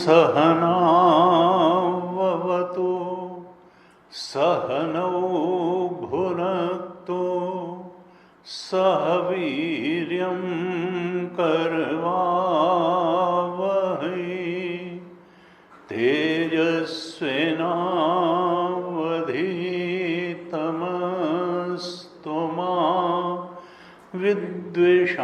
सहनावतु सहनौ भुनक्तु सह वीर्यं करवावहै तेजस्विनावधीतमस्तु मा विद्विषावहै।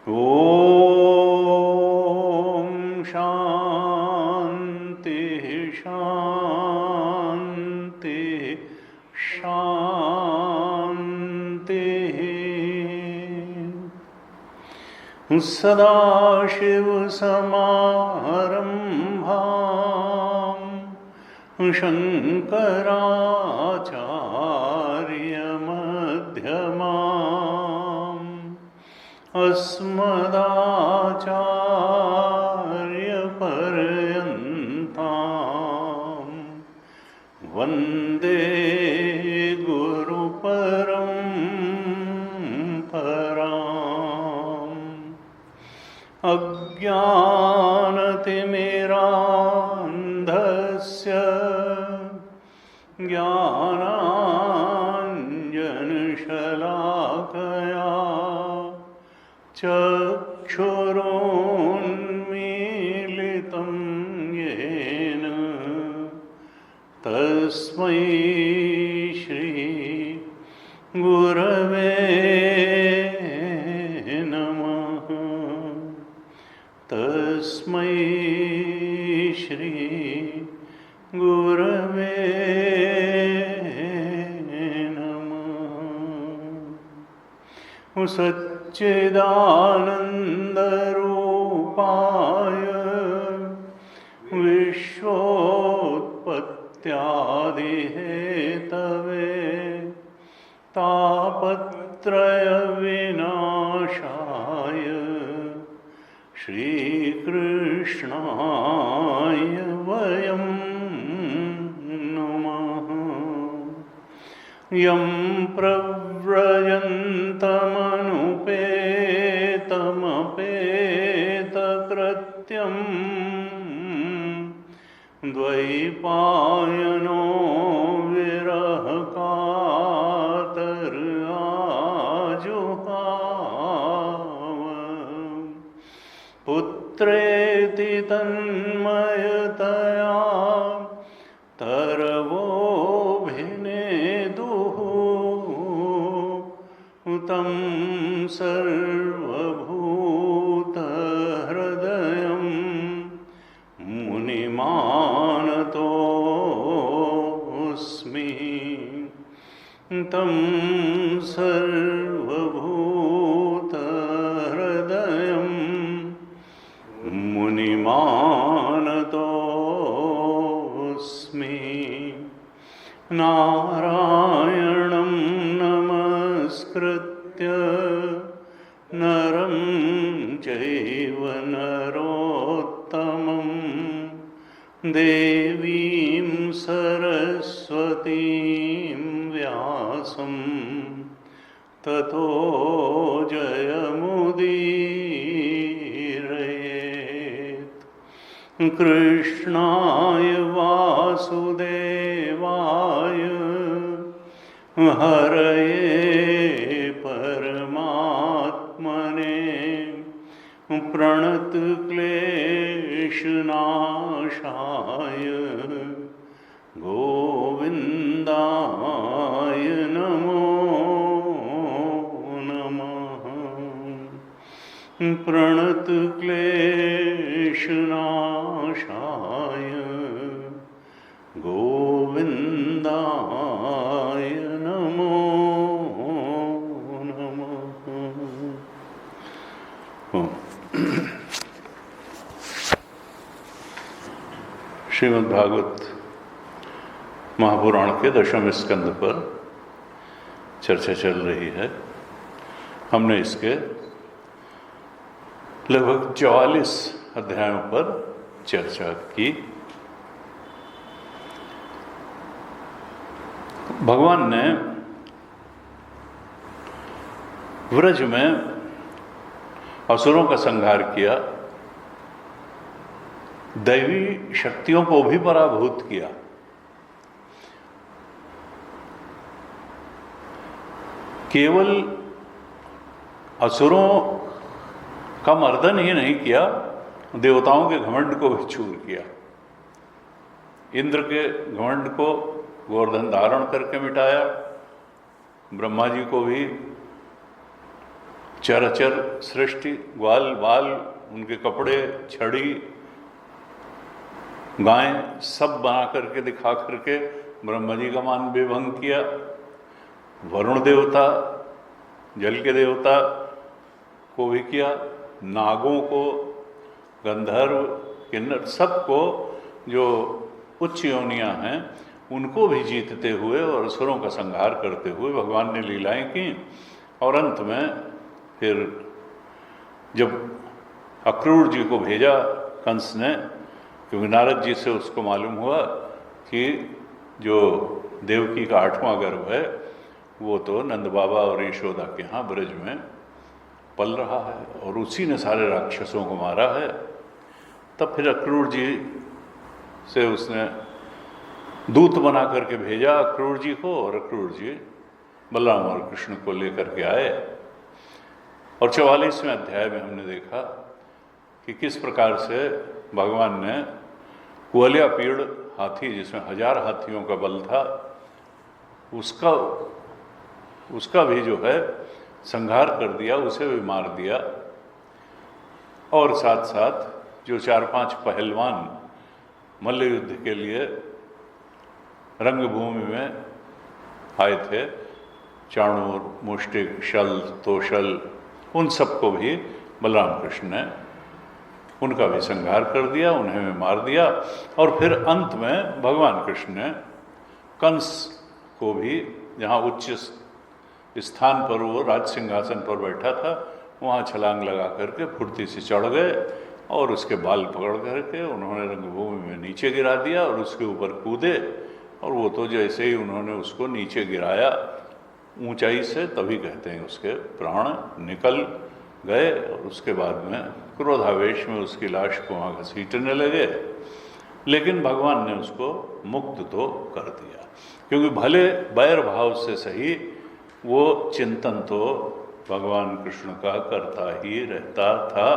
ओम शांति शांति शांति। सदाशिवसमारम्भां शङ्कराचार्यमध्यमाम् अस्मदाचार्यपर्यन्तां वन्दे गुरुपरम्पराम्। अज्ञानतिमिरान्धस्य ज्ञानाञ्जनशलाकया चक्षुरुन्मीलितं येन तस्मै श्री गुरवे नमः। तस्मै श्री गुरवे नमः। सच्चिदानन्दरूपाय विश्वोत्पत्त्यादिहेतवे तापत्रयविनाशाय श्रीकृष्णाय वयं नमः। यं प्रव्रजन्तमनुपेतमपेतकृत्यं द्वैपायनो विरहकातराजुहाव पुत्रेति तन्मयतया तरवोऽभिनेदुः तं सर्वभूतहृदयं मुनिमानतोऽस्मि। तं सर्वभूतहृदयं मुनिमानतोऽस्मि। नारायणं नमस्कृत्य नरं चैव नरोत्तमं देवीं सरस्वतीं व्यासं ततो जयमुदीरयेत्। कृष्णाय वासुदेवाय हरये परमात्मने प्रणतक्लेशनाशाय गोविन्दाय नमो प्रणत क्लेशनाशाय गोविंदाय नमो नमः। श्रीमद् भागवत महापुराण के 10वें स्कंद पर चर्चा चल रही है। हमने इसके लगभग 44 अध्यायों पर चर्चा की। भगवान ने व्रज में असुरों का संहार किया, दैवी शक्तियों को भी पराभूत किया। केवल असुरों का मर्दन ही नहीं किया, देवताओं के घमंड को भी चूर किया। इंद्र के घमंड को गोवर्धन धारण करके मिटाया। ब्रह्मा जी को भी चराचर सृष्टि, ग्वाल बाल, उनके कपड़े, छड़ी, गाय सब बना करके दिखा करके ब्रह्मा जी का मान भी भंग किया। वरुण देवता, जल के देवता को भी किया। नागों को, गंधर्व, किन्नर, सबको जो उच्च योनियां हैं उनको भी जीतते हुए और असुरों का संहार करते हुए भगवान ने लीलाएं की। और अंत में फिर जब अक्रूर जी को भेजा कंस ने, क्योंकि नारद जी से उसको मालूम हुआ कि जो देवकी का 8वां गर्भ है वो तो नंद बाबा और यशोदा के यहाँ ब्रज में पल रहा है और उसी ने सारे राक्षसों को मारा है। तब फिर अक्रूर जी से उसने दूत बना करके भेजा अक्रूर जी को, और अक्रूर जी बलराम और कृष्ण को लेकर के आए। और 44वें अध्याय में हमने देखा कि किस प्रकार से भगवान ने कुअलिया पीड़ हाथी, जिसमें 1000 हाथियों का बल था, उसका भी जो है संहार कर दिया, उसे भी मार दिया। और साथ साथ जो 4-5 पहलवान मल्ल युद्ध के लिए रंगभूमि में आए थे, चाणूर, मुष्टिक, शल, तोशल, उन सबको भी बलराम कृष्ण ने उनका भी संहार कर दिया, उन्हें भी मार दिया। और फिर अंत में भगवान कृष्ण ने कंस को भी, जहाँ उच्च स्थान पर वो राज सिंहासन पर बैठा था, वहाँ छलांग लगा करके फुर्ती से चढ़ गए और उसके बाल पकड़ करके उन्होंने रंगभूमि में नीचे गिरा दिया और उसके ऊपर कूदे। और वो तो जैसे ही उन्होंने उसको नीचे गिराया ऊंचाई से, तभी कहते हैं उसके प्राण निकल गए। और उसके बाद में क्रोधावेश में उसकी लाश को वहाँ घसीटने लगे, लेकिन भगवान ने उसको मुक्त तो कर दिया। क्योंकि भले बैर भाव से सही वो चिंतन तो भगवान कृष्ण का करता ही रहता था,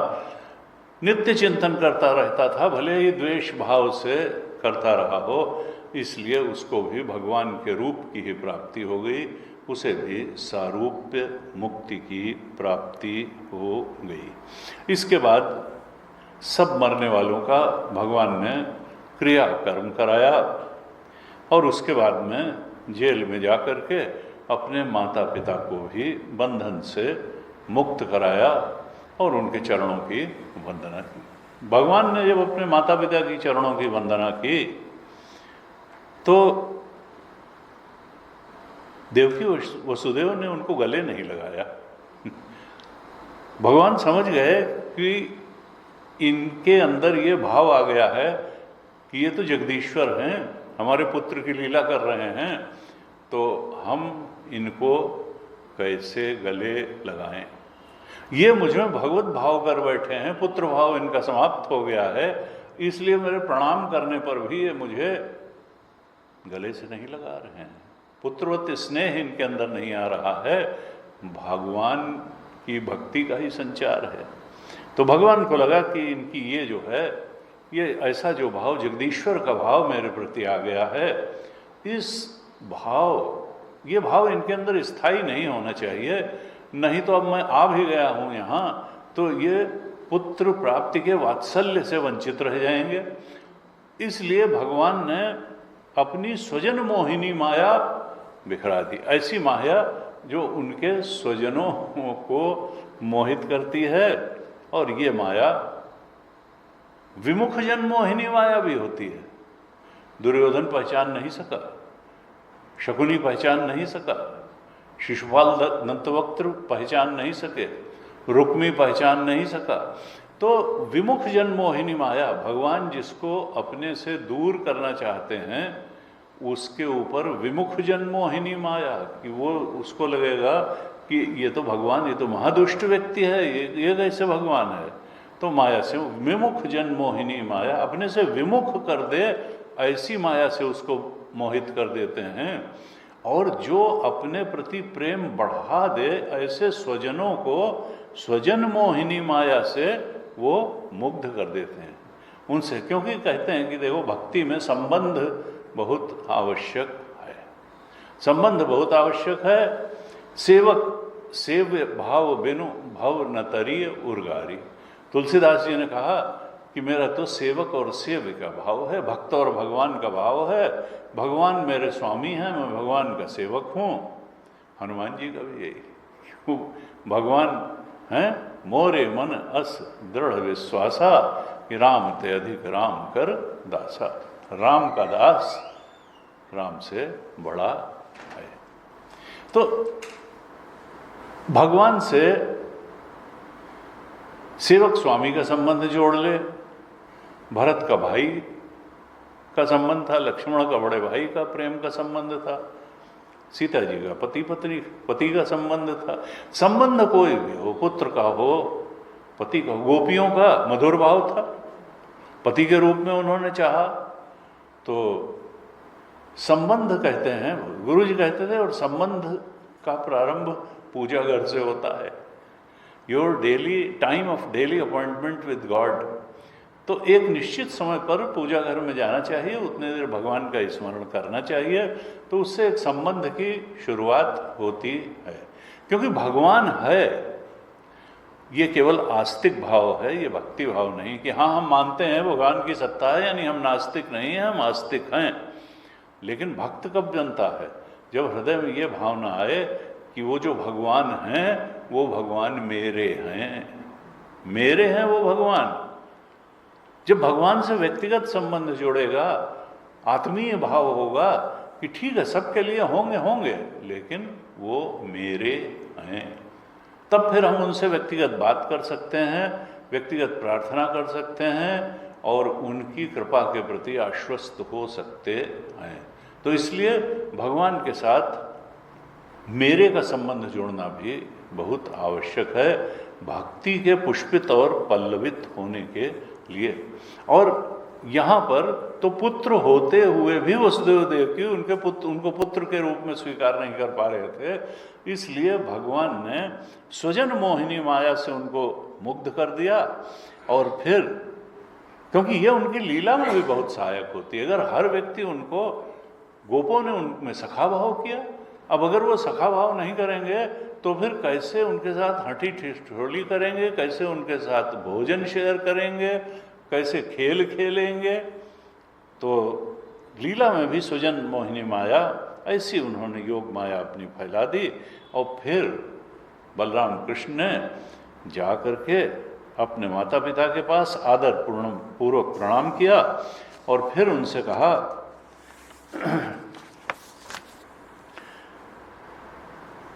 नित्य चिंतन करता रहता था, भले ही द्वेष भाव से करता रहा हो, इसलिए उसको भी भगवान के रूप की ही प्राप्ति हो गई, उसे भी सारूप्य मुक्ति की प्राप्ति हो गई। इसके बाद सब मरने वालों का भगवान ने क्रियाकर्म कराया और उसके बाद में जेल में जा कर के अपने माता पिता को भी बंधन से मुक्त कराया और उनके चरणों की वंदना की। भगवान ने जब अपने माता पिता की चरणों की वंदना की तो देवकी वसुदेव ने उनको गले नहीं लगाया। भगवान समझ गए कि इनके अंदर ये भाव आ गया है कि ये तो जगदीश्वर हैं, हमारे पुत्र की लीला कर रहे हैं, तो हम इनको कैसे गले लगाएं। ये मुझ में भगवत भाव कर बैठे हैं, पुत्र भाव इनका समाप्त हो गया है, इसलिए मेरे प्रणाम करने पर भी ये मुझे गले से नहीं लगा रहे हैं। पुत्रवत स्नेह इनके अंदर नहीं आ रहा है, भगवान की भक्ति का ही संचार है। तो भगवान को लगा कि इनकी ये जो है, ये ऐसा जो भाव, जगदीश्वर का भाव मेरे प्रति आ गया है, इस भाव, ये भाव इनके अंदर स्थायी नहीं होना चाहिए, नहीं तो अब मैं आ भी गया हूँ यहाँ तो ये पुत्र प्राप्ति के वात्सल्य से वंचित रह जाएंगे। इसलिए भगवान ने अपनी स्वजन मोहिनी माया बिखरा दी, ऐसी माया जो उनके स्वजनों को मोहित करती है। और ये माया विमुख जन मोहिनी माया भी होती है। दुर्योधन पहचान नहीं सका, शकुनी पहचान नहीं सका, शिशुपाल दंतवक्त्र पहचान नहीं सके, रुक्मी पहचान नहीं सका। तो विमुख जन मोहिनी माया, भगवान जिसको अपने से दूर करना चाहते हैं उसके ऊपर विमुख जन मोहिनी माया, कि वो उसको लगेगा कि ये तो भगवान, ये तो महादुष्ट व्यक्ति है, ये कैसे भगवान है। तो माया से विमुख जन मोहिनी माया, अपने से विमुख कर दे ऐसी माया से उसको मोहित कर देते हैं। और जो अपने प्रति प्रेम बढ़ा दे ऐसे स्वजनों को स्वजन मोहिनी माया से वो मुग्ध कर देते हैं उनसे। क्योंकि कहते हैं कि देखो भक्ति में संबंध बहुत आवश्यक है, संबंध बहुत आवश्यक है। सेवक सेव्य भाव बिनु भव न तरीय उर्गारी। तुलसीदास जी ने कहा कि मेरा तो सेवक और सेव्य का भाव है, भक्त और भगवान का भाव है। भगवान मेरे स्वामी हैं, मैं भगवान का सेवक हूँ। हनुमान जी का भी यही, भगवान हैं मोरे मन अस दृढ़ विश्वासा कि राम ते अधिक राम कर दासा। राम का दास राम से बड़ा है। तो भगवान से सेवक स्वामी का संबंध जोड़ ले, भरत का भाई का संबंध था, लक्ष्मण का बड़े भाई का प्रेम का संबंध था, सीता जी का पति पत्नी पति का संबंध था। संबंध कोई भी हो, पुत्र का हो, पति का हो, गोपियों का मधुर भाव था, पति के रूप में उन्होंने चाहा। तो संबंध कहते हैं, गुरु जी कहते थे, और संबंध का प्रारंभ पूजा घर से होता है। Your daily time of daily appointment with God. तो एक निश्चित समय पर पूजा घर में जाना चाहिए, उतने देर भगवान का स्मरण करना चाहिए। तो उससे एक संबंध की शुरुआत होती है। क्योंकि भगवान है, ये केवल आस्तिक भाव है, ये भक्ति भाव नहीं कि हाँ हम मानते हैं भगवान की सत्ता है, यानी हम नास्तिक नहीं हैं, हम आस्तिक हैं। लेकिन भक्त कब बनता है? जब हृदय में ये भावना आए कि वो जो भगवान हैं वो भगवान मेरे हैं, मेरे हैं वो भगवान। जब भगवान से व्यक्तिगत संबंध जोड़ेगा, आत्मीय भाव होगा कि ठीक है सबके लिए होंगे, लेकिन वो मेरे हैं, तब फिर हम उनसे व्यक्तिगत बात कर सकते हैं, व्यक्तिगत प्रार्थना कर सकते हैं और उनकी कृपा के प्रति आश्वस्त हो सकते हैं। तो इसलिए भगवान के साथ मेरे का संबंध जोड़ना भी बहुत आवश्यक है, भक्ति के पुष्पित और पल्लवित होने के लिए। और यहाँ पर तो पुत्र होते हुए भी वसुदेव देवकी उनको पुत्र के रूप में स्वीकार नहीं कर पा रहे थे, इसलिए भगवान ने स्वजन मोहिनी माया से उनको मुग्ध कर दिया। और फिर क्योंकि यह उनकी लीला में भी बहुत सहायक होती है, अगर हर व्यक्ति उनको, गोपों ने उनमें सखा भाव किया, अब अगर वो सखा भाव नहीं करेंगे तो फिर कैसे उनके साथ हंटी ठिठोली करेंगे, कैसे उनके साथ भोजन शेयर करेंगे, कैसे खेल खेलेंगे। तो लीला में भी स्वजन मोहिनी माया, ऐसी उन्होंने योग माया अपनी फैला दी। और फिर बलराम कृष्ण ने जा करके अपने माता पिता के पास आदर पूर्वक प्रणाम किया और फिर उनसे कहा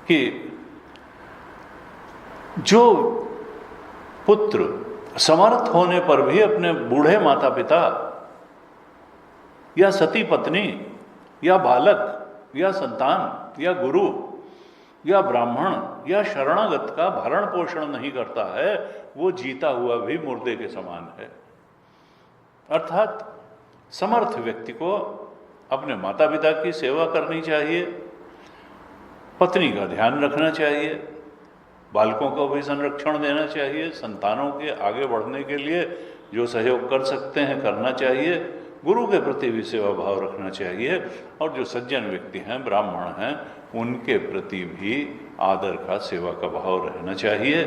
कि जो पुत्र समर्थ होने पर भी अपने बूढ़े माता पिता या सती पत्नी या बालक या संतान या गुरु या ब्राह्मण या शरणागत का भरण पोषण नहीं करता है, वो जीता हुआ भी मुर्दे के समान है। अर्थात समर्थ व्यक्ति को अपने माता पिता की सेवा करनी चाहिए, पत्नी का ध्यान रखना चाहिए, बालकों को भी संरक्षण देना चाहिए, संतानों के आगे बढ़ने के लिए जो सहयोग कर सकते हैं करना चाहिए, गुरु के प्रति भी सेवा भाव रखना चाहिए, और जो सज्जन व्यक्ति हैं, ब्राह्मण हैं, उनके प्रति भी आदर का, सेवा का भाव रहना चाहिए।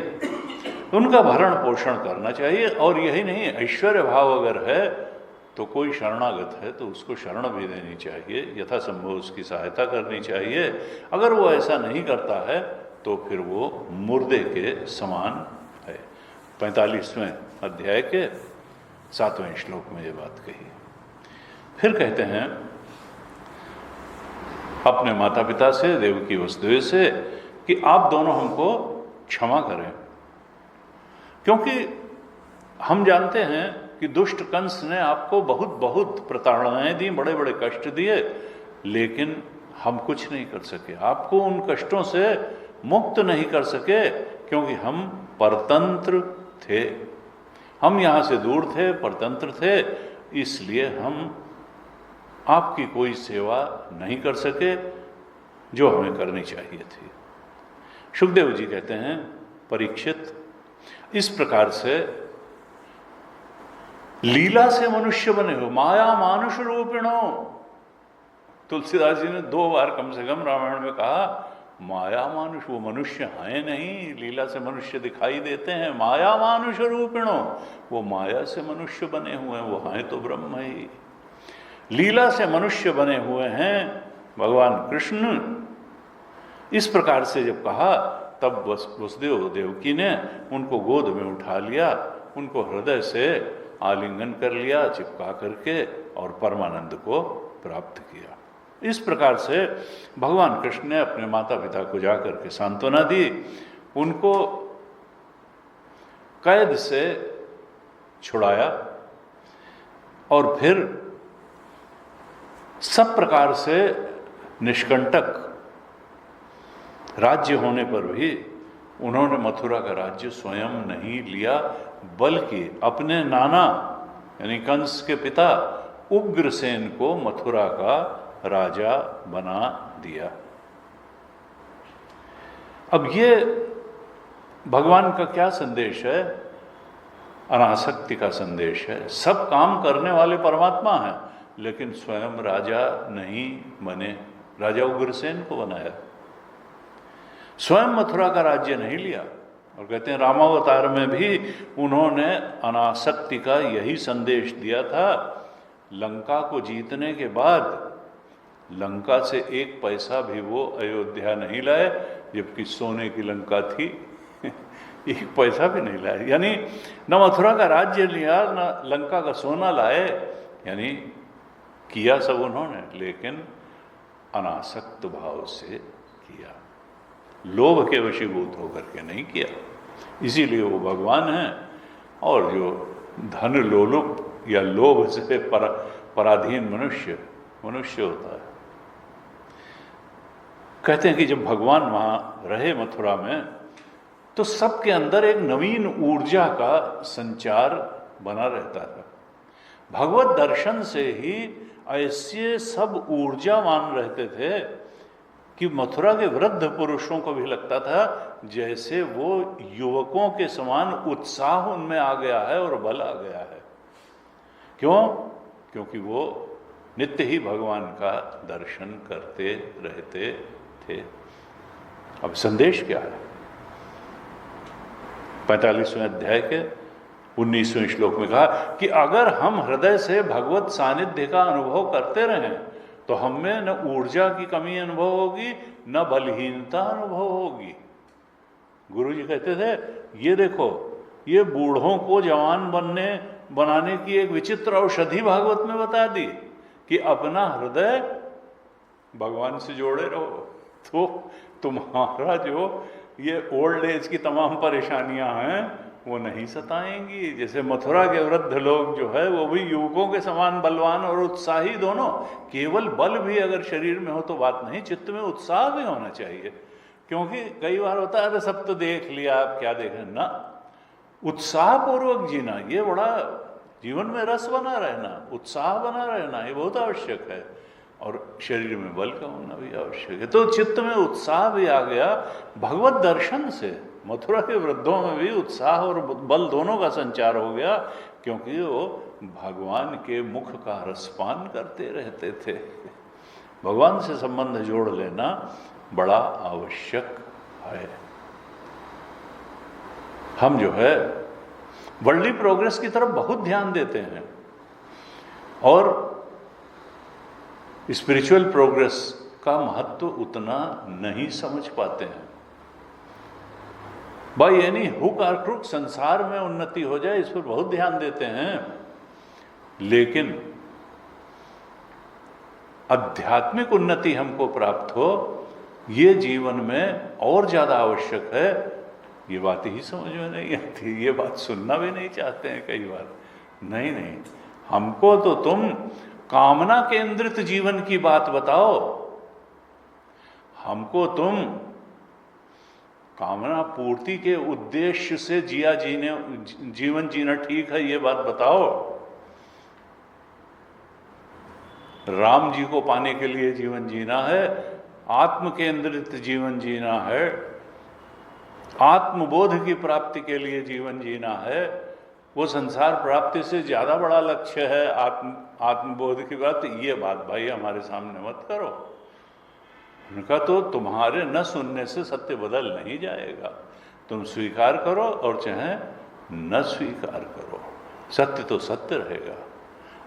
उनका भरण पोषण करना चाहिए। और यही नहीं, ऐश्वर्य भाव अगर है तो कोई शरणागत है तो उसको शरण भी देनी चाहिए, यथासंभव उसकी सहायता करनी चाहिए। अगर वो ऐसा नहीं करता है तो फिर वो मुर्दे के समान है। 45वें अध्याय के 7वें श्लोक में ये बात कही। फिर कहते हैं अपने माता पिता से, देवकी वसुदेव से, कि आप दोनों हमको क्षमा करें, क्योंकि हम जानते हैं कि दुष्ट कंस ने आपको बहुत बहुत प्रताड़नाएं दी, बड़े बड़े कष्ट दिए, लेकिन हम कुछ नहीं कर सके, आपको उन कष्टों से मुक्त नहीं कर सके, क्योंकि हम परतंत्र थे, हम यहाँ से दूर थे, परतंत्र थे, इसलिए हम आपकी कोई सेवा नहीं कर सके जो हमें करनी चाहिए थी। सुखदेव जी कहते हैं, परीक्षित, इस प्रकार से लीला से मनुष्य बने हो, माया मानुष रूपिणो। तुलसीदास जी ने 2 बार कम से कम रामायण में कहा माया मानुष, वो मनुष्य हैं नहीं, लीला से मनुष्य दिखाई देते हैं। माया मानुष रूपिणो, वो माया से मनुष्य बने हुए हैं, वो हैं तो ब्रह्म ही। लीला से मनुष्य बने हुए हैं भगवान कृष्ण। इस प्रकार से जब कहा तब वसुदेव देवकी ने उनको गोद में उठा लिया, उनको हृदय से आलिंगन कर लिया, चिपका करके, और परमानंद को प्राप्त किया। इस प्रकार से भगवान कृष्ण ने अपने माता पिता को जाकर के सांत्वना दी, उनको कैद से छुड़ाया, और फिर सब प्रकार से निष्कंटक राज्य होने पर भी उन्होंने मथुरा का राज्य स्वयं नहीं लिया, बल्कि अपने नाना यानी कंस के पिता उग्रसेन को मथुरा का राजा बना दिया। अब ये भगवान का क्या संदेश है? अनासक्ति का संदेश है। सब काम करने वाले परमात्मा हैं, लेकिन स्वयं राजा नहीं बने, राजा उग्रसेन को बनाया, स्वयं मथुरा का राज्य नहीं लिया। और कहते हैं रामावतार में भी उन्होंने अनासक्ति का यही संदेश दिया था। लंका को जीतने के बाद लंका से 1 पैसा भी वो अयोध्या नहीं लाए, जबकि सोने की लंका थी। 1 पैसा भी नहीं लाए, यानी न मथुरा का राज्य लिया, न लंका का सोना लाए, यानी किया सब उन्होंने, लेकिन अनासक्त भाव से किया, लोभ के वशीभूत होकर के नहीं किया। इसीलिए वो भगवान हैं। और जो धन लोलुप या लोभ से पराधीन मनुष्य होता है। कहते हैं कि जब भगवान वहाँ रहे मथुरा में, तो सबके अंदर एक नवीन ऊर्जा का संचार बना रहता था। भगवत दर्शन से ही ऐसे सब ऊर्जावान रहते थे कि मथुरा के वृद्ध पुरुषों को भी लगता था जैसे वो युवकों के समान उत्साह उनमें आ गया है और बल आ गया है। क्यों? क्योंकि वो नित्य ही भगवान का दर्शन करते रहते थे। अब संदेश क्या है? 45वें अध्याय के 19वें श्लोक में कहा कि अगर हम हृदय से भगवत सानिध्य का अनुभव करते रहें तो हम में न ऊर्जा की कमी अनुभव होगी, न बलहीनता अनुभव होगी। गुरु जी कहते थे, ये देखो, ये बूढ़ों को जवान बनाने की एक विचित्र औषधि भागवत में बता दी कि अपना हृदय भगवान से जोड़े रहो, तो तुम्हारा जो ये ओल्ड एज की तमाम परेशानियां हैं वो नहीं सताएंगी। जैसे मथुरा के वृद्ध लोग जो है वो भी युवकों के समान बलवान और उत्साही दोनों। केवल बल भी अगर शरीर में हो तो बात नहीं, चित्त में उत्साह भी होना चाहिए। क्योंकि कई बार होता है सब तो देख लिया, आप क्या देखें ना, उत्साह पूर्वक जीना, ये बड़ा जीवन में रस बना रहना, उत्साह बना रहना, ये बहुत आवश्यक है। और शरीर में बल का होना भी आवश्यक है। तो चित्त में उत्साह भी आ गया भगवत दर्शन से। मथुरा के वृद्धों में भी उत्साह और बल दोनों का संचार हो गया, क्योंकि वो भगवान के मुख का रसपान करते रहते थे। भगवान से संबंध जोड़ लेना बड़ा आवश्यक है। हम जो है वर्ल्डली प्रोग्रेस की तरफ बहुत ध्यान देते हैं और स्पिरिचुअल प्रोग्रेस का महत्व उतना नहीं समझ पाते हैं। भाई यानी हुक और क्रुक संसार में उन्नति हो जाए इस पर बहुत ध्यान देते हैं, लेकिन आध्यात्मिक उन्नति हमको प्राप्त हो ये जीवन में और ज्यादा आवश्यक है, ये बात ही समझ में नहीं आती। ये बात सुनना भी नहीं चाहते हैं कई बार। नहीं नहीं, हमको तो तुम कामना केंद्रित जीवन की बात बताओ, हमको तुम कामना पूर्ति के उद्देश्य से जीवन जीना ठीक है ये बात बताओ। राम जी को पाने के लिए जीवन जीना है, आत्म केंद्रित जीवन जीना है, आत्मबोध की प्राप्ति के लिए जीवन जीना है, वो संसार प्राप्ति से ज्यादा बड़ा लक्ष्य है आत्मबोध की बात। ये बात भाई हमारे सामने मत करो। उनका तो तुम्हारे न सुनने से सत्य बदल नहीं जाएगा। तुम स्वीकार करो और चाहे न स्वीकार करो, सत्य तो सत्य रहेगा।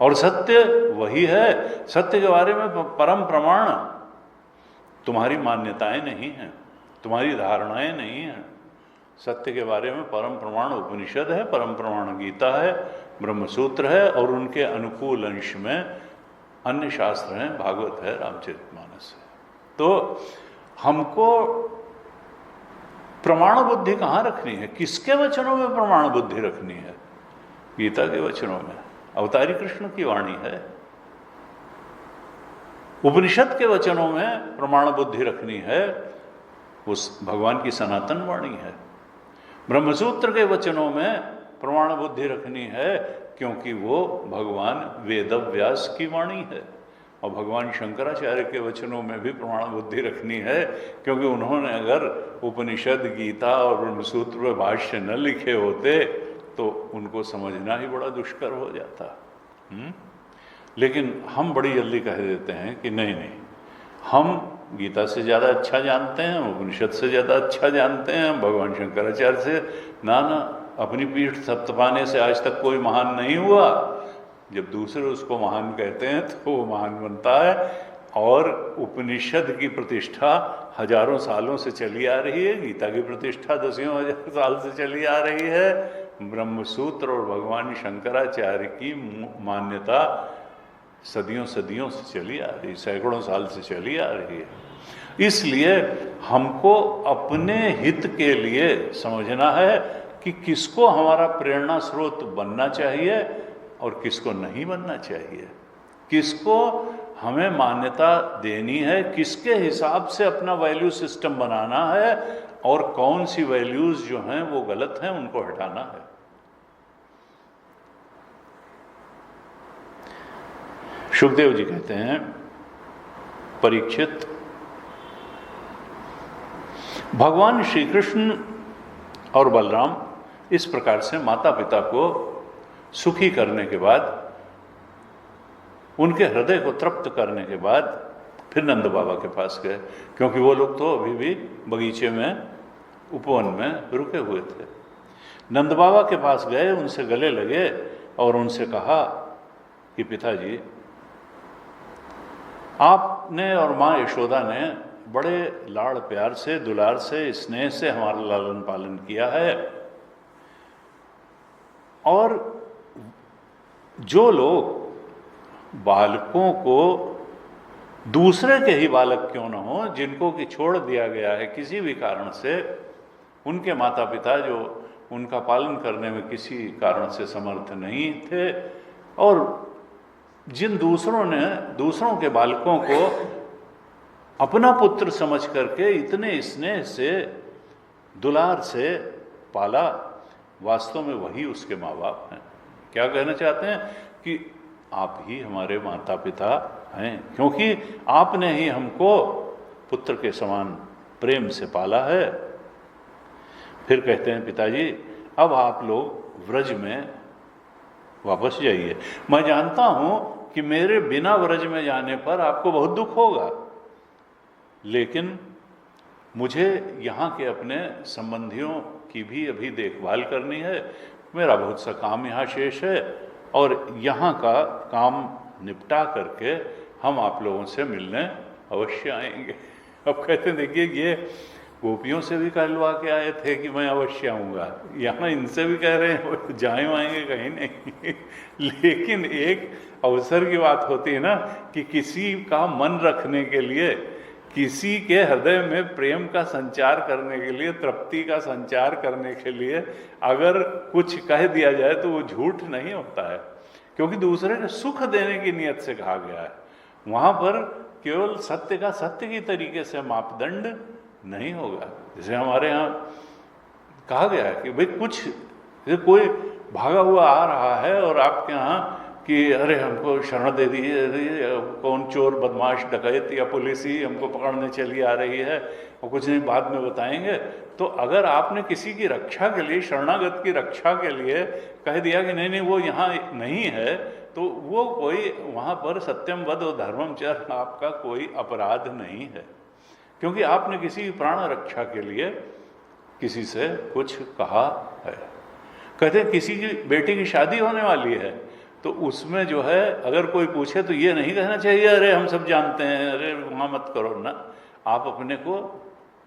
और सत्य वही है, सत्य के बारे में परम प्रमाण तुम्हारी मान्यताएं नहीं हैं, तुम्हारी धारणाएं नहीं हैं। सत्य के बारे में परम प्रमाण उपनिषद है, परम प्रमाण गीता है, ब्रह्मसूत्र है, और उनके अनुकूल अंश में अन्य शास्त्र हैं, भागवत है, रामचरितमानस है। तो हमको प्रमाण बुद्धि कहाँ रखनी है? किसके वचनों में प्रमाण बुद्धि रखनी है? गीता के वचनों में, अवतारी कृष्ण की वाणी है। उपनिषद के वचनों में प्रमाण बुद्धि रखनी है, उस भगवान की सनातन वाणी है। ब्रह्मसूत्र के वचनों में प्रमाण बुद्धि रखनी है, क्योंकि वो भगवान वेदव्यास की वाणी है। और भगवान शंकराचार्य के वचनों में भी प्रमाण बुद्धि रखनी है, क्योंकि उन्होंने अगर उपनिषद, गीता और ब्रह्मसूत्र में भाष्य न लिखे होते तो उनको समझना ही बड़ा दुष्कर हो जाता। लेकिन हम बड़ी जल्दी कह देते हैं कि नहीं नहीं, हम गीता से ज़्यादा अच्छा जानते हैं, उपनिषद से ज़्यादा अच्छा जानते हैं, भगवान शंकराचार्य से ना, अपनी पीठ थपथपाने से आज तक कोई महान नहीं हुआ। जब दूसरे उसको महान कहते हैं तो वो महान बनता है। और उपनिषद की प्रतिष्ठा हजारों सालों से चली आ रही है, गीता की प्रतिष्ठा दसियों हजार साल से चली आ रही है, ब्रह्मसूत्र और भगवान शंकराचार्य की मान्यता सदियों सदियों से चली आ रही, सैकड़ों साल से चली आ रही है। इसलिए हमको अपने हित के लिए समझना है कि किसको हमारा प्रेरणा स्रोत बनना चाहिए और किसको नहीं बनना चाहिए, किसको हमें मान्यता देनी है, किसके हिसाब से अपना वैल्यू सिस्टम बनाना है, और कौन सी वैल्यूज जो हैं वो गलत हैं उनको हटाना है। सुखदेव जी कहते हैं, परीक्षित, भगवान श्री कृष्ण और बलराम इस प्रकार से माता पिता को सुखी करने के बाद, उनके हृदय को तृप्त करने के बाद फिर नंद बाबा के पास गए, क्योंकि वो लोग तो अभी भी बगीचे में, उपवन में रुके हुए थे। नंद बाबा के पास गए, उनसे गले लगे और उनसे कहा कि पिताजी, आपने और माँ यशोदा ने बड़े लाड़ प्यार से, दुलार से, स्नेह से हमारा लालन पालन किया है, और जो लोग बालकों को, दूसरे के ही बालक क्यों न हो, जिनको कि छोड़ दिया गया है किसी भी कारण से, उनके माता पिता जो उनका पालन करने में किसी कारण से समर्थ नहीं थे, और जिन दूसरों ने दूसरों के बालकों को अपना पुत्र समझ करके इतने स्नेह से, दुलार से पाला, वास्तव में वही उसके माँ बाप हैं। क्या कहना चाहते हैं कि आप ही हमारे माता पिता हैं, क्योंकि आपने ही हमको पुत्र के समान प्रेम से पाला है। फिर कहते हैं, पिताजी अब आप लोग व्रज में वापस जाइए। मैं जानता हूं कि मेरे बिना व्रज में जाने पर आपको बहुत दुख होगा, लेकिन मुझे यहाँ के अपने संबंधियों की भी अभी देखभाल करनी है, मेरा बहुत सा काम यहाँ शेष है, और यहाँ का काम निपटा करके हम आप लोगों से मिलने अवश्य आएंगे। अब कहते हैं देखिए, ये गोपियों से भी कहलवा के आए थे कि मैं अवश्य आऊँगा, यहाँ इनसे भी कह रहे हैं जाए आएंगे, कहीं नहीं। लेकिन एक अवसर की बात होती है ना, कि किसी का मन रखने के लिए, किसी के हृदय में प्रेम का संचार करने के लिए, तृप्ति का संचार करने के लिए अगर कुछ कह दिया जाए तो वो झूठ नहीं होता है, क्योंकि दूसरे को सुख देने की नीयत से कहा गया है। वहाँ पर केवल सत्य का सत्य की तरीके से मापदंड नहीं होगा। जैसे हमारे यहाँ कहा गया है कि भाई कुछ, जैसे कोई भागा हुआ आ रहा है और आपके यहाँ कि अरे हमको शरण दे दीजिए, कौन चोर बदमाश डकैत या पुलिस ही हमको पकड़ने चली आ रही है, और कुछ नहीं बाद में बताएंगे, तो अगर आपने किसी की रक्षा के लिए, शरणागत की रक्षा के लिए कह दिया कि नहीं नहीं वो यहाँ नहीं है, तो वो कोई वहाँ पर सत्यम वद और धर्मम चर आपका कोई अपराध नहीं है, क्योंकि आपने किसी की प्राण रक्षा के लिए किसी से कुछ कहा है। कहते हैं किसी की बेटी की शादी होने वाली है, तो उसमें जो है अगर कोई पूछे तो ये नहीं कहना चाहिए अरे हम सब जानते हैं, अरे वहाँ मत करो ना, आप अपने को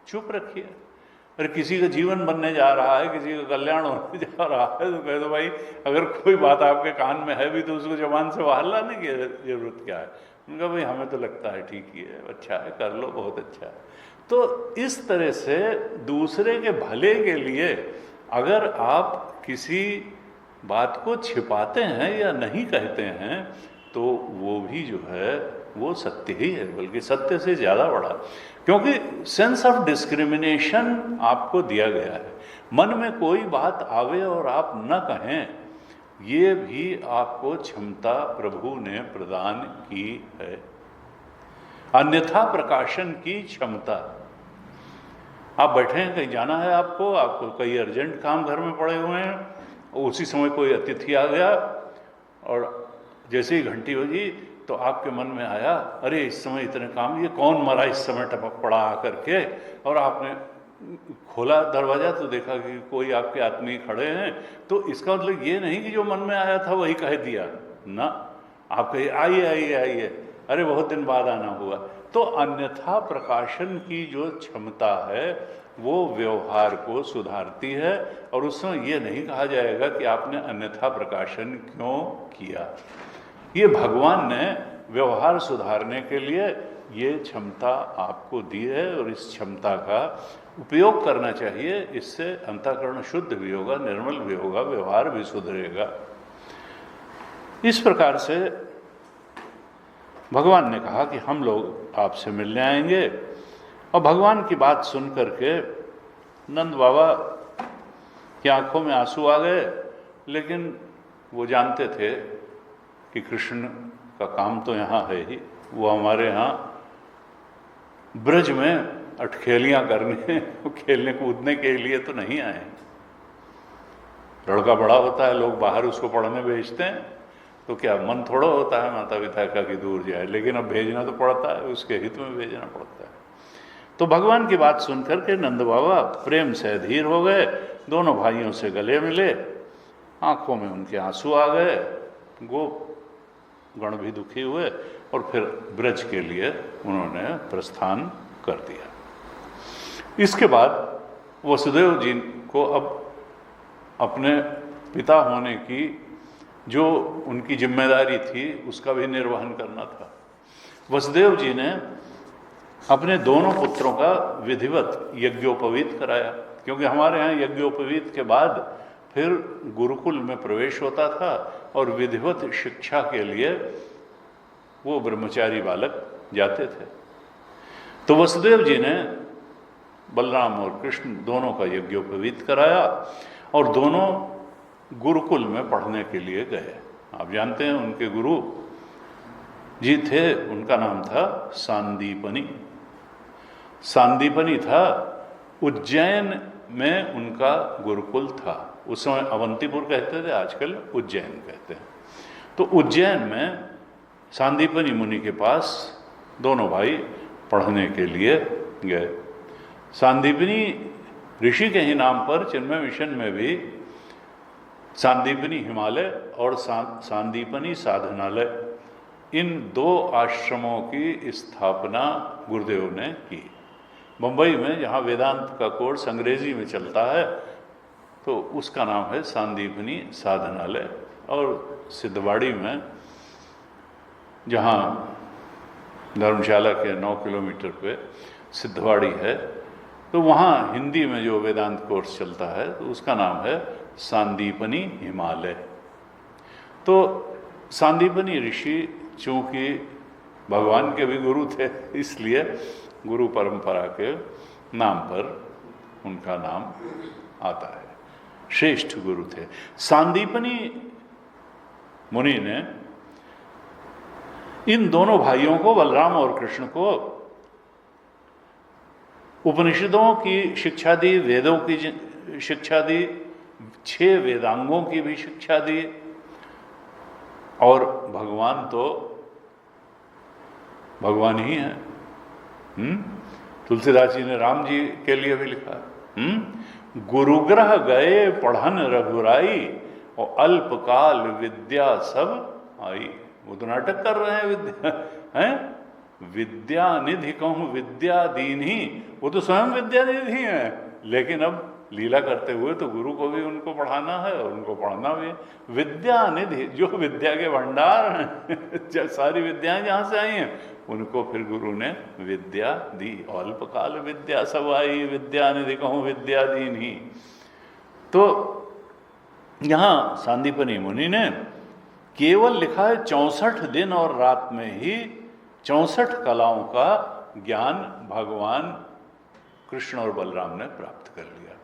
चुप रखिए। अरे किसी का जीवन बनने जा रहा है, किसी का कल्याण होने जा रहा है, तो कह दो भाई अगर कोई बात आपके कान में है भी तो उसको जबान से बाहर लाने की जरूरत क्या है। उनका भाई हमें तो लगता है ठीक ही है, अच्छा है, कर लो, बहुत अच्छा है। तो इस तरह से दूसरे के भले के लिए अगर आप किसी बात को छिपाते हैं या नहीं कहते हैं तो वो भी जो है वो सत्य ही है, बल्कि सत्य से ज़्यादा बड़ा, क्योंकि सेंस ऑफ डिस्क्रिमिनेशन आपको दिया गया है। मन में कोई बात आवे और आप न कहें, ये भी आपको क्षमता प्रभु ने प्रदान की है। अन्यथा प्रकाशन की क्षमता। आप बैठे हैं, कहीं जाना है आपको कई अर्जेंट काम घर में पड़े हुए हैं, उसी समय कोई अतिथि आ गया और जैसे ही घंटी बजी तो आपके मन में आया अरे इस समय इतने काम, ये कौन मरा इस समय टपक पड़ा आकर के, और आपने खोला दरवाजा तो देखा कि कोई आपके आदमी खड़े हैं। तो इसका मतलब ये नहीं कि जो मन में आया था वही कह दिया ना, आप कहिए आइए आइए आइए, अरे बहुत दिन बाद आना हुआ। तो अन्यथा प्रकाशन की जो क्षमता है वो व्यवहार को सुधारती है, और उसमें ये नहीं कहा जाएगा कि आपने अन्यथा प्रकाशन क्यों किया। ये भगवान ने व्यवहार सुधारने के लिए ये क्षमता आपको दी है, और इस क्षमता का उपयोग करना चाहिए। इससे अंतःकरण शुद्ध भी होगा, निर्मल भी होगा, व्यवहार भी सुधरेगा। इस प्रकार से भगवान ने कहा कि हम लोग आपसे मिलने आएंगे, और भगवान की बात सुन करके नंद बाबा की आंखों में आंसू आ गए, लेकिन वो जानते थे कि कृष्ण का काम तो यहाँ है ही, वो हमारे यहाँ ब्रज में अटखेलियाँ करने, खेलने कूदने के लिए तो नहीं आए। लड़का बड़ा होता है, लोग बाहर उसको पढ़ने भेजते हैं, तो क्या मन थोड़ा होता है माता पिता का कि दूर जाए, लेकिन अब भेजना तो पड़ता है, उसके हित में भेजना पड़ता है। तो भगवान की बात सुनकर के नंद बाबा प्रेम से अधीर हो गए, दोनों भाइयों से गले मिले, आंखों में उनके आंसू आ गए, गोप गण भी दुखी हुए, और फिर ब्रज के लिए उन्होंने प्रस्थान कर दिया। इसके बाद वसुदेव जी को अब अपने पिता होने की जो उनकी जिम्मेदारी थी उसका भी निर्वहन करना था। वसुदेव जी ने अपने दोनों पुत्रों का विधिवत यज्ञोपवीत कराया, क्योंकि हमारे यहाँ यज्ञोपवीत के बाद फिर गुरुकुल में प्रवेश होता था, और विधिवत शिक्षा के लिए वो ब्रह्मचारी बालक जाते थे। तो वसुदेव जी ने बलराम और कृष्ण दोनों का यज्ञोपवीत कराया, और दोनों गुरुकुल में पढ़ने के लिए गए। आप जानते हैं उनके गुरु जी थे, उनका नाम था सांदीपनी। सांदीपनी था, उज्जैन में उनका गुरुकुल था। उस समय अवंतीपुर कहते थे, आजकल उज्जैन कहते हैं। तो उज्जैन में सांदीपनी मुनि के पास दोनों भाई पढ़ने के लिए गए। सांदीपनी ऋषि के ही नाम पर चिन्मय मिशन में भी सांदीपनी हिमालय और सांदीपनी साधनालय, इन 2 आश्रमों की स्थापना गुरुदेव ने की। मुंबई में जहाँ वेदांत का कोर्स अंग्रेजी में चलता है तो उसका नाम है सांदीपनी साधनालय, और सिद्धवाड़ी में जहाँ धर्मशाला के 9 किलोमीटर पे सिद्धवाड़ी है, तो वहाँ हिंदी में जो वेदांत कोर्स चलता है तो उसका नाम है सांदीपनी हिमालय। तो सांदीपनी ऋषि चूँकि भगवान के भी गुरु थे, इसलिए गुरु परंपरा के नाम पर उनका नाम आता है, श्रेष्ठ गुरु थे। सांदीपनी मुनि ने इन दोनों भाइयों को, बलराम और कृष्ण को, उपनिषदों की शिक्षा दी, वेदों की शिक्षा दी, 6 वेदांगों की भी शिक्षा दी, और भगवान तो भगवान ही है। तुलसीदास जी ने राम जी के लिए भी लिखा, गुरुग्रह गए पढ़न रघुराई और अल्पकाल विद्या सब आई। वो तो नाटक कर रहे हैं, विद्या हैं, विद्या निधि कहूँ विद्या दीन्ही, वो तो स्वयं विद्या निधि है, लेकिन अब लीला करते हुए तो गुरु को भी उनको पढ़ाना है और उनको पढ़ना भी है। विद्या निधि, जो विद्या के भंडार हैं, सारी विद्याएं जहाँ से आई हैं, उनको फिर गुरु ने विद्या दी। अल्पकाल विद्या सब आई, विद्या निधि कहूँ विद्या दीन्ही। तो यहाँ सांदीपनी मुनि ने केवल लिखा है 64 दिन और रात में ही 64 कलाओं का ज्ञान भगवान कृष्ण और बलराम ने प्राप्त कर लिया।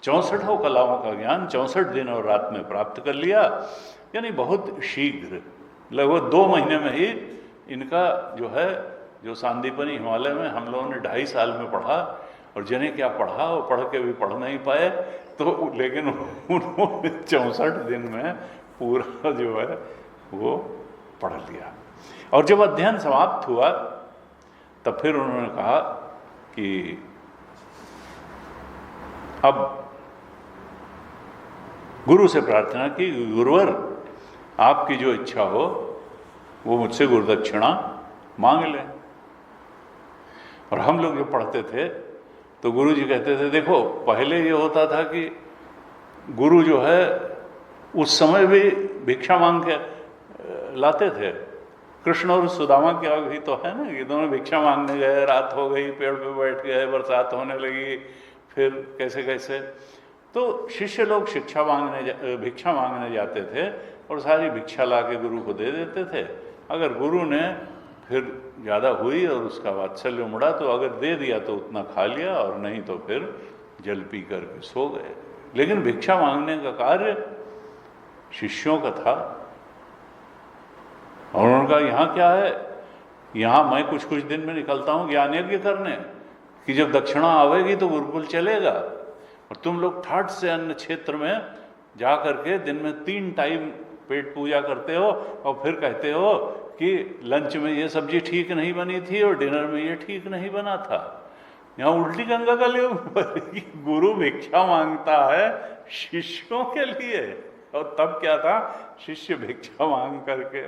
64 कलाओं का ज्ञान 64 दिन और रात में प्राप्त कर लिया, यानी बहुत शीघ्र, लगभग 2 महीने में ही इनका जो है, जो सांदीपनी हिमालय में हम लोगों ने 2.5 साल में पढ़ा, और जिन्हें क्या पढ़ा वो पढ़ के भी पढ़ नहीं पाए, तो लेकिन उन्होंने 64 दिन में पूरा जो है वो पढ़ लिया। और जब अध्ययन समाप्त हुआ तब फिर उन्होंने कहा कि अब गुरु से प्रार्थना की, गुरुवर आपकी जो इच्छा हो वो मुझसे गुरुदक्षिणा मांग लें। और हम लोग जो पढ़ते थे तो गुरु जी कहते थे, देखो पहले ये होता था कि गुरु जो है उस समय भी भिक्षा मांग के लाते थे। कृष्ण और सुदामा की आग भी तो है ना, ये दोनों भिक्षा मांगने गए, रात हो गई, पेड़ पे बैठ गए, बरसात होने लगी, फिर कैसे कैसे, तो शिष्य लोग भिक्षा मांगने जाते थे और सारी भिक्षा ला के गुरु को दे देते थे। अगर गुरु ने फिर ज़्यादा हुई और उसका वात्सल्य उमड़ा तो अगर दे दिया तो उतना खा लिया, और नहीं तो फिर जल पी करके सो गए। लेकिन भिक्षा मांगने का कार्य शिष्यों का था। और उन्होंने कहा यहाँ क्या है, यहाँ मैं कुछ कुछ दिन में निकलता हूँ ज्ञान यज्ञ करने, कि जब दक्षिणा आवेगी तो गुरुकुल चलेगा, और तुम लोग ठाठ से अन्न क्षेत्र में जा करके दिन में 3 टाइम पेट पूजा करते हो, और फिर कहते हो कि लंच में ये सब्जी ठीक नहीं बनी थी और डिनर में ये ठीक नहीं बना था। यहाँ उल्टी गंगा का लिए गुरु भिक्षा मांगता है शिष्यों के लिए, और तब क्या था, शिष्य भिक्षा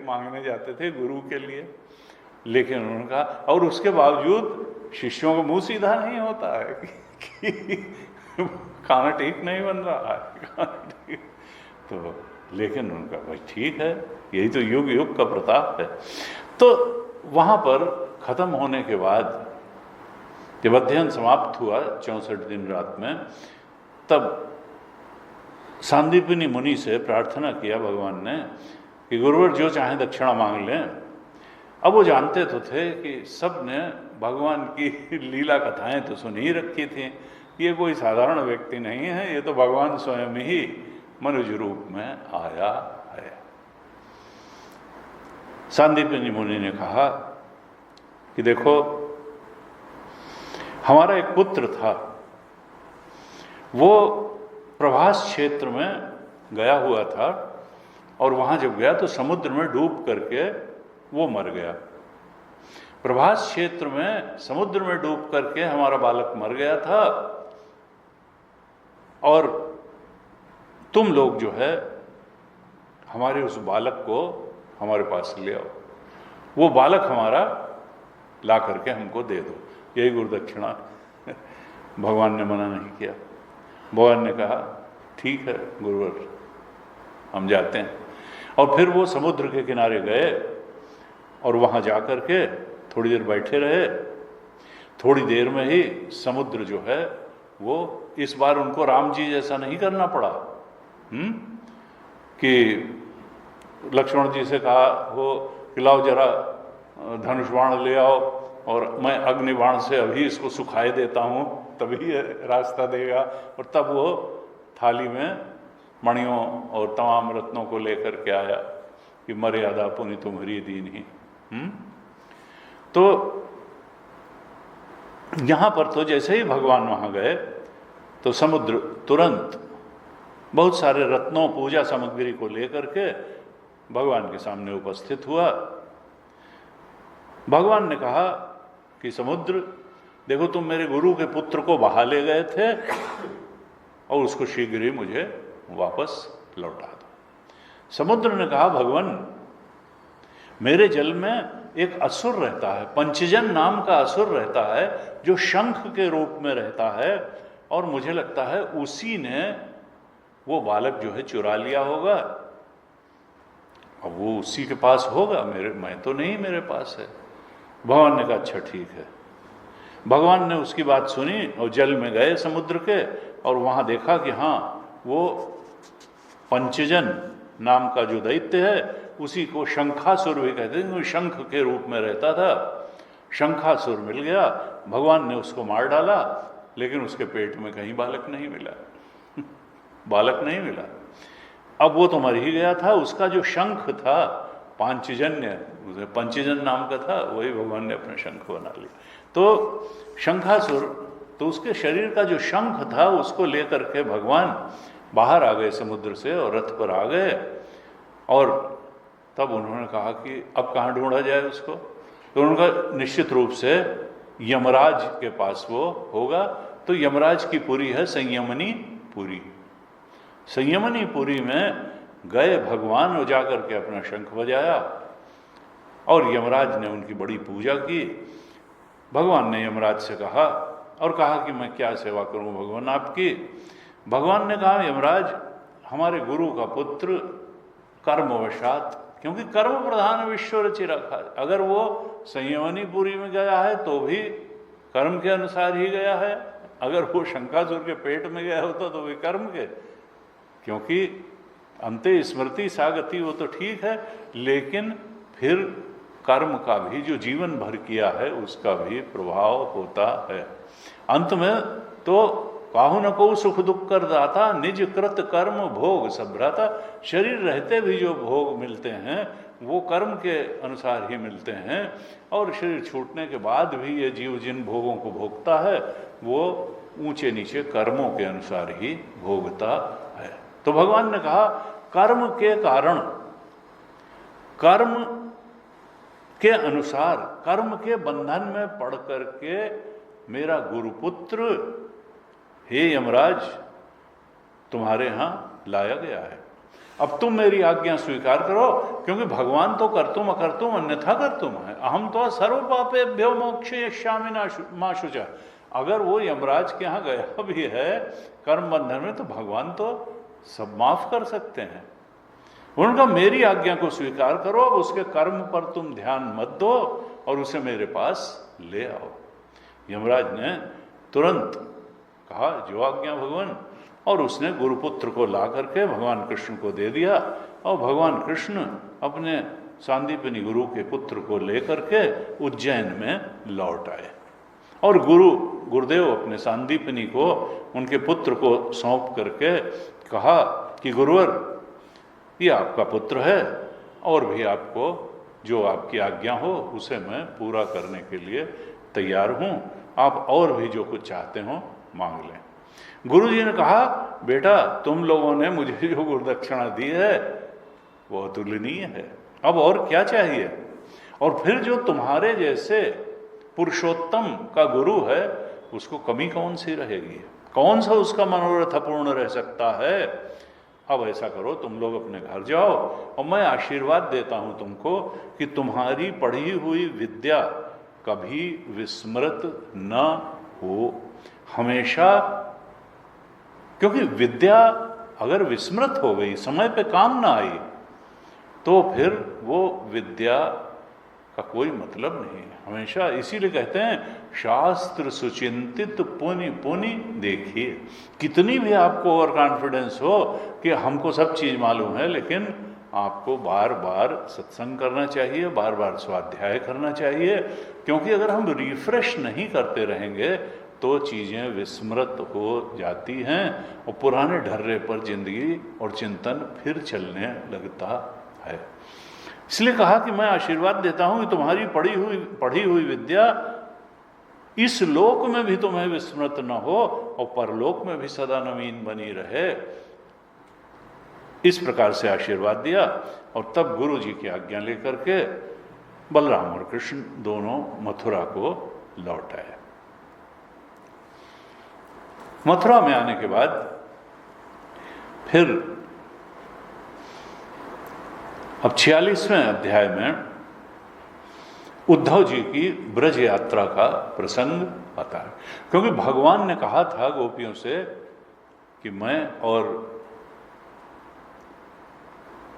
मांगने जाते थे गुरु के लिए। लेकिन उनका, और उसके बावजूद शिष्यों का मुंह सीधा नहीं होता है कि खाना ठीक नहीं बन रहा है, तो लेकिन उनका भाई ठीक है, यही तो युग युग का प्रताप है। तो वहाँ पर खत्म होने के बाद जब अध्ययन समाप्त हुआ 64 दिन रात में, तब सांदीपनी मुनि से प्रार्थना किया भगवान ने कि गुरुवर जो चाहे दक्षिणा मांग लें। अब वो जानते तो थे कि सब ने भगवान की लीला कथाएं तो सुन ही रखी थी, ये कोई साधारण व्यक्ति नहीं है, ये तो भगवान स्वयं ही मनुष्य रूप में आया है। सांदीपनी मुनि ने कहा कि देखो हमारा एक पुत्र था, वो प्रभास क्षेत्र में गया हुआ था, और वहाँ जब गया तो समुद्र में डूब करके वो मर गया। प्रभास क्षेत्र में समुद्र में डूब करके हमारा बालक मर गया था, और तुम लोग जो है हमारे उस बालक को हमारे पास ले आओ, वो बालक हमारा ला करके हमको दे दो, यही गुरुदक्षिणा। भगवान ने मना नहीं किया। भगवान ने कहा ठीक है गुरुवर, हम जाते हैं। और फिर वो समुद्र के किनारे गए और वहाँ जा कर के थोड़ी देर बैठे रहे। थोड़ी देर में ही समुद्र जो है वो, इस बार उनको राम जी जैसा नहीं करना पड़ा कि लक्ष्मण जी से कहा हो कि लाओ जरा धनुष बाण ले आओ और मैं अग्नि बाण से अभी इसको सुखाए देता हूँ, तभी ये रास्ता देगा। और तब वो थाली में मणियों और तमाम रत्नों को लेकर के आया कि मर्यादा पुनि तुम्हारी दीन ही। तो यहाँ पर तो जैसे ही भगवान वहाँ गए तो समुद्र तुरंत बहुत सारे रत्नों पूजा सामग्री को लेकर के भगवान के सामने उपस्थित हुआ। भगवान ने कहा कि समुद्र देखो, तुम मेरे गुरु के पुत्र को बहा ले गए थे और उसको शीघ्र ही मुझे वापस लौटा दो। समुद्र ने कहा भगवान, मेरे जल में एक असुर रहता है, पंचजन नाम का असुर रहता है, जो शंख के रूप में रहता है, और मुझे लगता है उसी ने वो बालक जो है चुरा लिया होगा। अब वो उसी के पास होगा, मैं तो नहीं, मेरे पास है। भगवान ने कहा अच्छा ठीक है। भगवान ने उसकी बात सुनी और जल में गए समुद्र के, और वहाँ देखा कि हाँ वो पंचजन नाम का जो दैत्य है उसी को शंखासुर भी कहते हैं, वो शंख के रूप में रहता था। शंखासुर मिल गया, भगवान ने उसको मार डाला, लेकिन उसके पेट में कहीं बालक नहीं मिला। बालक नहीं मिला। अब वो तो मर ही गया था। उसका जो शंख था पांचजन्य, पंचजन नाम का था, वही भगवान ने अपना शंख बना लिया। तो शंखासुर, तो उसके शरीर का जो शंख था उसको लेकर के भगवान बाहर आ गए समुद्र से और रथ पर आ गए। और तब उन्होंने कहा कि अब कहाँ ढूंढा जाए उसको। तो उनका निश्चित रूप से यमराज के पास वो होगा। तो यमराज की पुरी है संयमनी पुरी। संयमनी पुरी में गए भगवान और जाकर के अपना शंख बजाया और यमराज ने उनकी बड़ी पूजा की। भगवान ने यमराज से कहा और कहा कि मैं क्या सेवा करूं भगवान आपकी। भगवान ने कहा यमराज, हमारे गुरु का पुत्र कर्मवशात, क्योंकि कर्म प्रधान विश्व रचि रखा, अगर वो संयमनी पुरी में गया है तो भी कर्म के अनुसार ही गया है, अगर वो शंखासुर के पेट में गया होता तो भी कर्म के, क्योंकि अंते स्मृति सागति वो तो ठीक है, लेकिन फिर कर्म का भी जो जीवन भर किया है उसका भी प्रभाव होता है। अंत में तो काहू न को सुख दुख कर दाता, निज कृत कर्म भोग सभ्राता। शरीर रहते भी जो भोग मिलते हैं वो कर्म के अनुसार ही मिलते हैं, और शरीर छूटने के बाद भी ये जीव जिन भोगों को भोगता है वो ऊंचे नीचे कर्मों के अनुसार ही भोगता है। तो भगवान ने कहा कर्म के कारण, कर्म के अनुसार, कर्म के बंधन में पड़ करके मेरा गुरुपुत्र हे यमराज तुम्हारे यहाँ लाया गया है। अब तुम मेरी आज्ञा स्वीकार करो, क्योंकि भगवान तो कर्तुम अकर्तुम अन्यथा कर्तुम है। अहम तो सर्व पापेभ्यो मोक्षयिष्यामि मा शुचः। अगर वो यमराज के यहाँ गया भी है कर्म बंधन में, तो भगवान तो सब माफ कर सकते हैं। उनका मेरी आज्ञा को स्वीकार करो, अब उसके कर्म पर तुम ध्यान मत दो और उसे मेरे पास ले आओ। यमराज ने तुरंत कहा जो आज्ञा भगवान, और उसने गुरुपुत्र को ला करके भगवान कृष्ण को दे दिया। और भगवान कृष्ण अपने सांदीपनी गुरु के पुत्र को लेकर के उज्जैन में लौट आए, और गुरुदेव अपने सांदीपनी को उनके पुत्र को सौंप करके कहा कि गुरुवर ये आपका पुत्र है, और भी आपको जो आपकी आज्ञा हो उसे मैं पूरा करने के लिए तैयार हूँ, आप और भी जो कुछ चाहते हो मांग लें। गुरुजी ने कहा बेटा तुम लोगों ने मुझे जो गुरुदक्षिणा दी है वो अतुलनीय है, अब और क्या चाहिए। और फिर जो तुम्हारे जैसे पुरुषोत्तम का गुरु है उसको कमी कौन सी रहेगी, कौन सा उसका मनोरथ पूर्ण रह सकता है? अब ऐसा करो, तुम लोग अपने घर जाओ और मैं आशीर्वाद देता हूं तुमको कि तुम्हारी पढ़ी हुई विद्या कभी विस्मृत न हो, हमेशा। क्योंकि विद्या अगर विस्मृत हो गई, समय पे काम ना आई, तो फिर वो विद्या का कोई मतलब नहीं है। हमेशा इसीलिए कहते हैं शास्त्र सुचिंतित पुनि पुनि देखिए। कितनी भी आपको ओवर कॉन्फिडेंस हो कि हमको सब चीज मालूम है, लेकिन आपको बार बार सत्संग करना चाहिए, बार बार स्वाध्याय करना चाहिए। क्योंकि अगर हम रिफ्रेश नहीं करते रहेंगे तो चीजें विस्मृत हो जाती हैं और पुराने ढर्रे पर जिंदगी और चिंतन फिर चलने लगता है। इसलिए कहा कि मैं आशीर्वाद देता हूं कि तुम्हारी पढ़ी हुई विद्या इस लोक में भी तुम्हें विस्मृत न हो और परलोक में भी सदा नवीन बनी रहे। इस प्रकार से आशीर्वाद दिया और तब गुरु जी की आज्ञा लेकर के बलराम और कृष्ण दोनों मथुरा को लौट आए। मथुरा में आने के बाद फिर अब 46वें अध्याय में उद्धव जी की ब्रज यात्रा का प्रसंग आता है। क्योंकि भगवान ने कहा था गोपियों से कि मैं और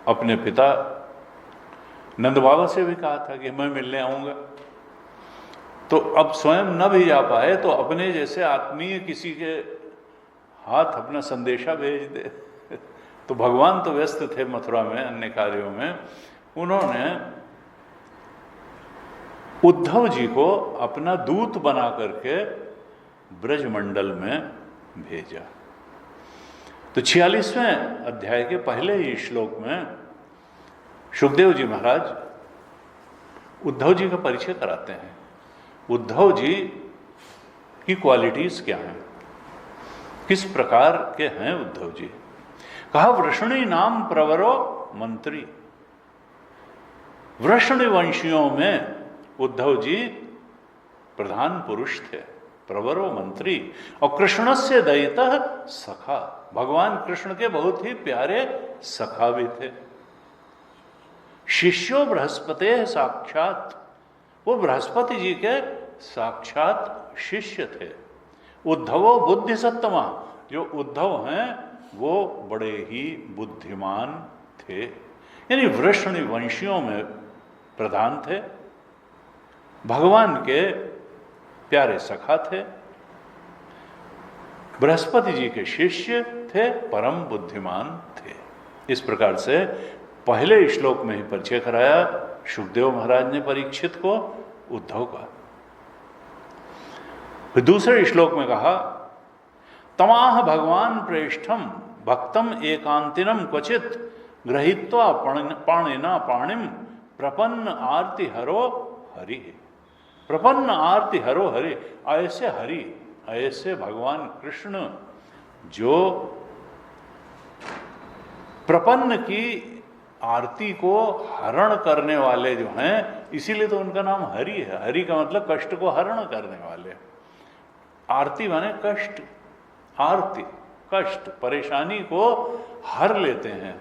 अपने पिता नंद बाबा से भी कहा था कि मैं मिलने आऊंगा। तो अब स्वयं न भी जा पाए तो अपने जैसे आत्मीय किसी के हाथ अपना संदेशा भेज दे। तो भगवान तो व्यस्त थे मथुरा में अन्य कार्यों में, उन्होंने उद्धव जी को अपना दूत बना करके ब्रजमंडल में भेजा। तो 46वें अध्याय के पहले ही श्लोक में सुखदेव जी महाराज उद्धव जी का परिचय कराते हैं। उद्धव जी की क्वालिटीज क्या हैं, किस प्रकार के हैं उद्धव जी। कहा वृषणी नाम प्रवरो मंत्री। वृषणी वंशियों में उद्धव जी प्रधान पुरुष थे, प्रवरो मंत्री। और कृष्ण से दयितः सखा, भगवान कृष्ण के बहुत ही प्यारे सखा भी थे। शिष्यो बृहस्पति साक्षात, वो बृहस्पति जी के साक्षात शिष्य थे। उद्धवो बुद्धि सत्तमा, जो उद्धव हैं वो बड़े ही बुद्धिमान थे। यानी वृषणी वंशियों में प्रधान थे, भगवान के प्यारे सखा थे, बृहस्पति जी के शिष्य थे, परम बुद्धिमान थे। इस प्रकार से पहले श्लोक में ही परिचय कराया सुखदेव महाराज ने परीक्षित को उद्धव का। फिर दूसरे श्लोक में कहा तमाह भगवान प्रेष्ठम भक्तम एकांतिनम क्वचित गृहीत्वा पाणिना पाणिम प्रपन्न आरती हरो हरि। प्रपन्न आरती हरो हरि, ऐसे हरि, ऐसे भगवान कृष्ण जो प्रपन्न की आरती को हरण करने वाले जो हैं, इसीलिए तो उनका नाम हरि है। हरि का मतलब कष्ट को हरण करने वाले। आरती माने कष्ट, आरती कष्ट, परेशानी को हर लेते हैं,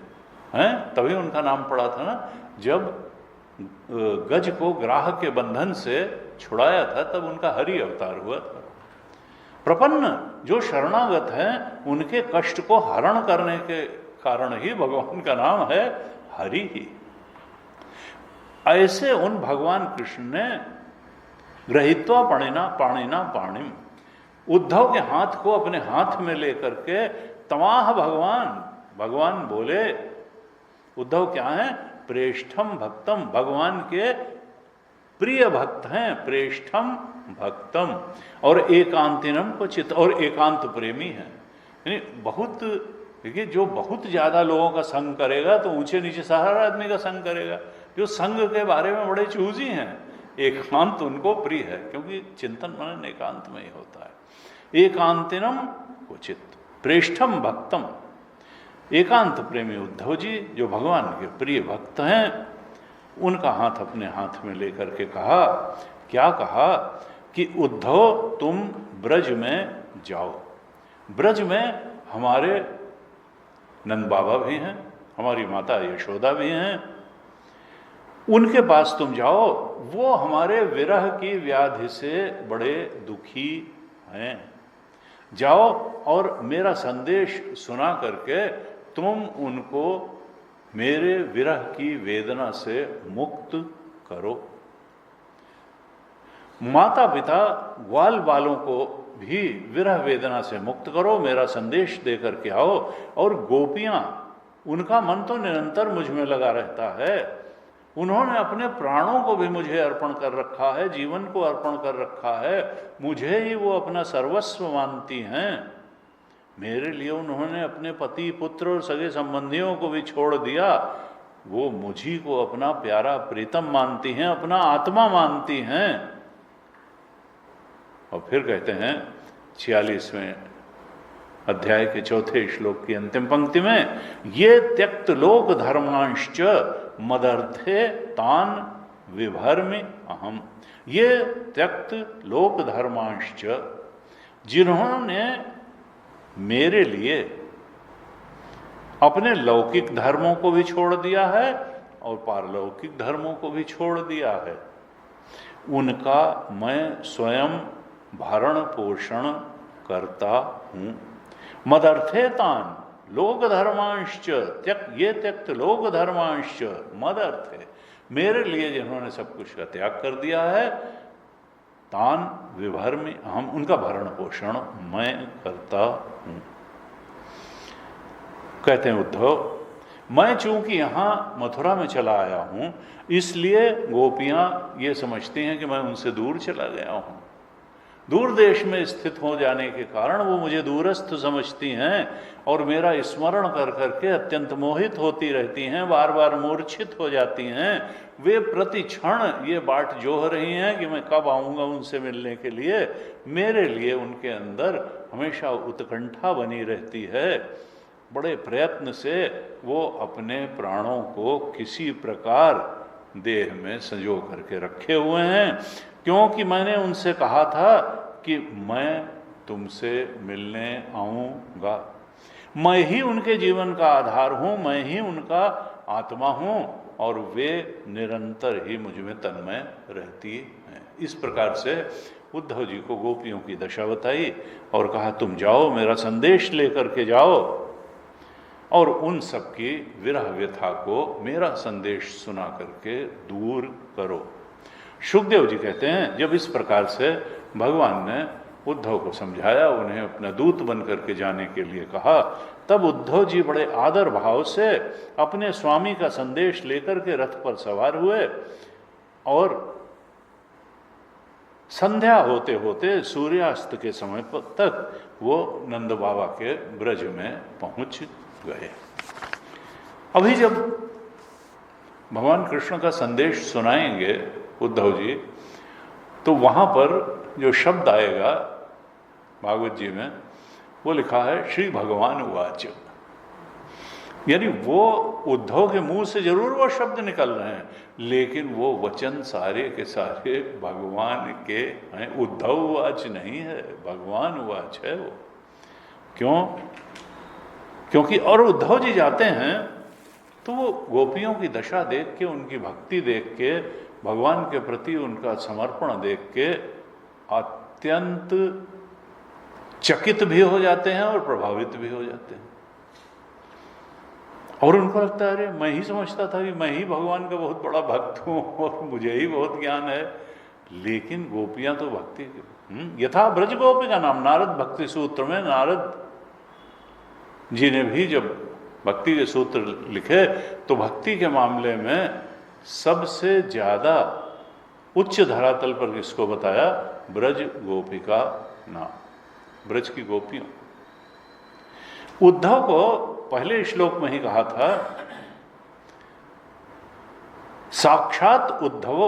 तभी उनका नाम पड़ा था ना। जब गज को ग्राह के बंधन से छुड़ाया था तब उनका हरि अवतार हुआ था। प्रपन्न जो शरणागत हैं उनके कष्ट को हरण करने के कारण ही भगवान का नाम है हरि ही। ऐसे उन भगवान कृष्ण ने गृहीत्वा पाणिना पाणिम, उद्धव के हाथ को अपने हाथ में लेकर के तमाह भगवान बोले। उद्धव क्या है? प्रेष्ठम भक्तम, भगवान के प्रिय भक्त हैं, प्रेष्ठम भक्तम, और एकांतिनम क्वचित, और एकांत प्रेमी है। यानी बहुत, देखिए जो बहुत ज्यादा लोगों का संग करेगा तो ऊंचे नीचे सारा आदमी का संग करेगा। जो संग के बारे में बड़े चूजी हैं, एकांत उनको प्रिय है, क्योंकि चिंतन मनन एकांत में ही होता है। एकांतिनम क्वचित प्रेष्ठम भक्तम, एकांत प्रेमी उद्धव जी जो भगवान के प्रिय भक्त हैं, उनका हाथ अपने हाथ में लेकर के कहा, क्या कहा कि उद्धव तुम ब्रज में जाओ, ब्रज में हमारे नंद बाबा भी हैं, हमारी माता यशोदा भी हैं, उनके पास तुम जाओ, वो हमारे विरह की व्याधि से बड़े दुखी हैं। जाओ और मेरा संदेश सुना करके तुम उनको मेरे विरह की वेदना से मुक्त करो। माता पिता ग्वाल बालों को भी विरह वेदना से मुक्त करो, मेरा संदेश दे करके आओ। और गोपियां, उनका मन तो निरंतर मुझ में लगा रहता है, उन्होंने अपने प्राणों को भी मुझे अर्पण कर रखा है, जीवन को अर्पण कर रखा है, मुझे ही वो अपना सर्वस्व मानती हैं। मेरे लिए उन्होंने अपने पति पुत्र और सगे संबंधियों को भी छोड़ दिया, वो मुझी को अपना प्यारा प्रीतम मानती हैं, अपना आत्मा मानती हैं। और फिर कहते हैं 46वें अध्याय के 4थे श्लोक की अंतिम पंक्ति में, ये त्यक्त लोक धर्मांश्च मदर्थे तान विभर्मि अहम। ये त्यक्त लोक धर्मांश्च, जिन्होंने मेरे लिए अपने लौकिक धर्मों को भी छोड़ दिया है और पारलौकिक धर्मों को भी छोड़ दिया है, उनका मैं स्वयं भरण पोषण करता हूं। मदर्थे तान लोक धर्मांश्च ये त्यक्त लोक धर्मांश्च मदर्थे, मेरे लिए जिन्होंने सब कुछ का त्याग कर दिया है, तान विभर्मि हम, उनका भरण पोषण मैं करता हूं। कहते हैं उद्धव, मैं चूंकि यहां मथुरा में चला आया हूं, इसलिए गोपियां ये समझती हैं कि मैं उनसे दूर चला गया हूं। दूर देश में स्थित हो जाने के कारण वो मुझे दूरस्थ समझती हैं और मेरा स्मरण कर करके अत्यंत मोहित होती रहती हैं, बार बार मूर्छित हो जाती हैं। वे प्रति क्षण ये बाट जोह रही हैं कि मैं कब आऊँगा उनसे मिलने के लिए। मेरे लिए उनके अंदर हमेशा उत्कंठा बनी रहती है। बड़े प्रयत्न से वो अपने प्राणों को किसी प्रकार देह में संजो करके रखे हुए हैं, क्योंकि मैंने उनसे कहा था कि मैं तुमसे मिलने आऊँगा। मैं ही उनके जीवन का आधार हूँ, मैं ही उनका आत्मा हूँ और वे निरंतर ही मुझ में तन्मय रहती हैं। इस प्रकार से उद्धव जी को गोपियों की दशा बताई और कहा तुम जाओ, मेरा संदेश लेकर के जाओ और उन सब की विरह व्यथा को मेरा संदेश सुना करके दूर करो। शुकदेव जी कहते हैं, जब इस प्रकार से भगवान ने उद्धव को समझाया, उन्हें अपना दूत बन करके जाने के लिए कहा, तब उद्धव जी बड़े आदर भाव से अपने स्वामी का संदेश लेकर के रथ पर सवार हुए और संध्या होते होते सूर्यास्त के समय तक वो नंद बाबा के ब्रज में पहुंच गए। अभी जब भगवान कृष्ण का संदेश सुनाएंगे उद्धव जी, तो वहां पर जो शब्द आएगा भागवत जी में, वो लिखा है श्री भगवान उवाच। यानी वो उद्धव के मुंह से जरूर वो शब्द निकल रहे हैं, लेकिन वो वचन सारे के सारे भगवान के हैं। उद्धव उवाच नहीं है, भगवान उवाच है वो। क्यों? क्योंकि और उद्धव जी जाते हैं तो वो गोपियों की दशा देख के, उनकी भक्ति देख के, भगवान के प्रति उनका समर्पण देख के अत्यंत चकित भी हो जाते हैं और प्रभावित भी हो जाते हैं। और उनको लगता है, अरे मैं ही समझता था कि मैं ही भगवान का बहुत बड़ा भक्त हूँ और मुझे ही बहुत ज्ञान है, लेकिन गोपियां तो भक्ति यथा ब्रज गोपी का नाम, नारद भक्ति सूत्र में नारद जी ने भी जब भक्ति के सूत्र लिखे तो भक्ति के मामले में सबसे ज्यादा उच्च धरातल पर किसको बताया? ब्रज गोपिका नाम, ब्रज की गोपियों। उद्धव को पहले श्लोक में ही कहा था, साक्षात उद्धवो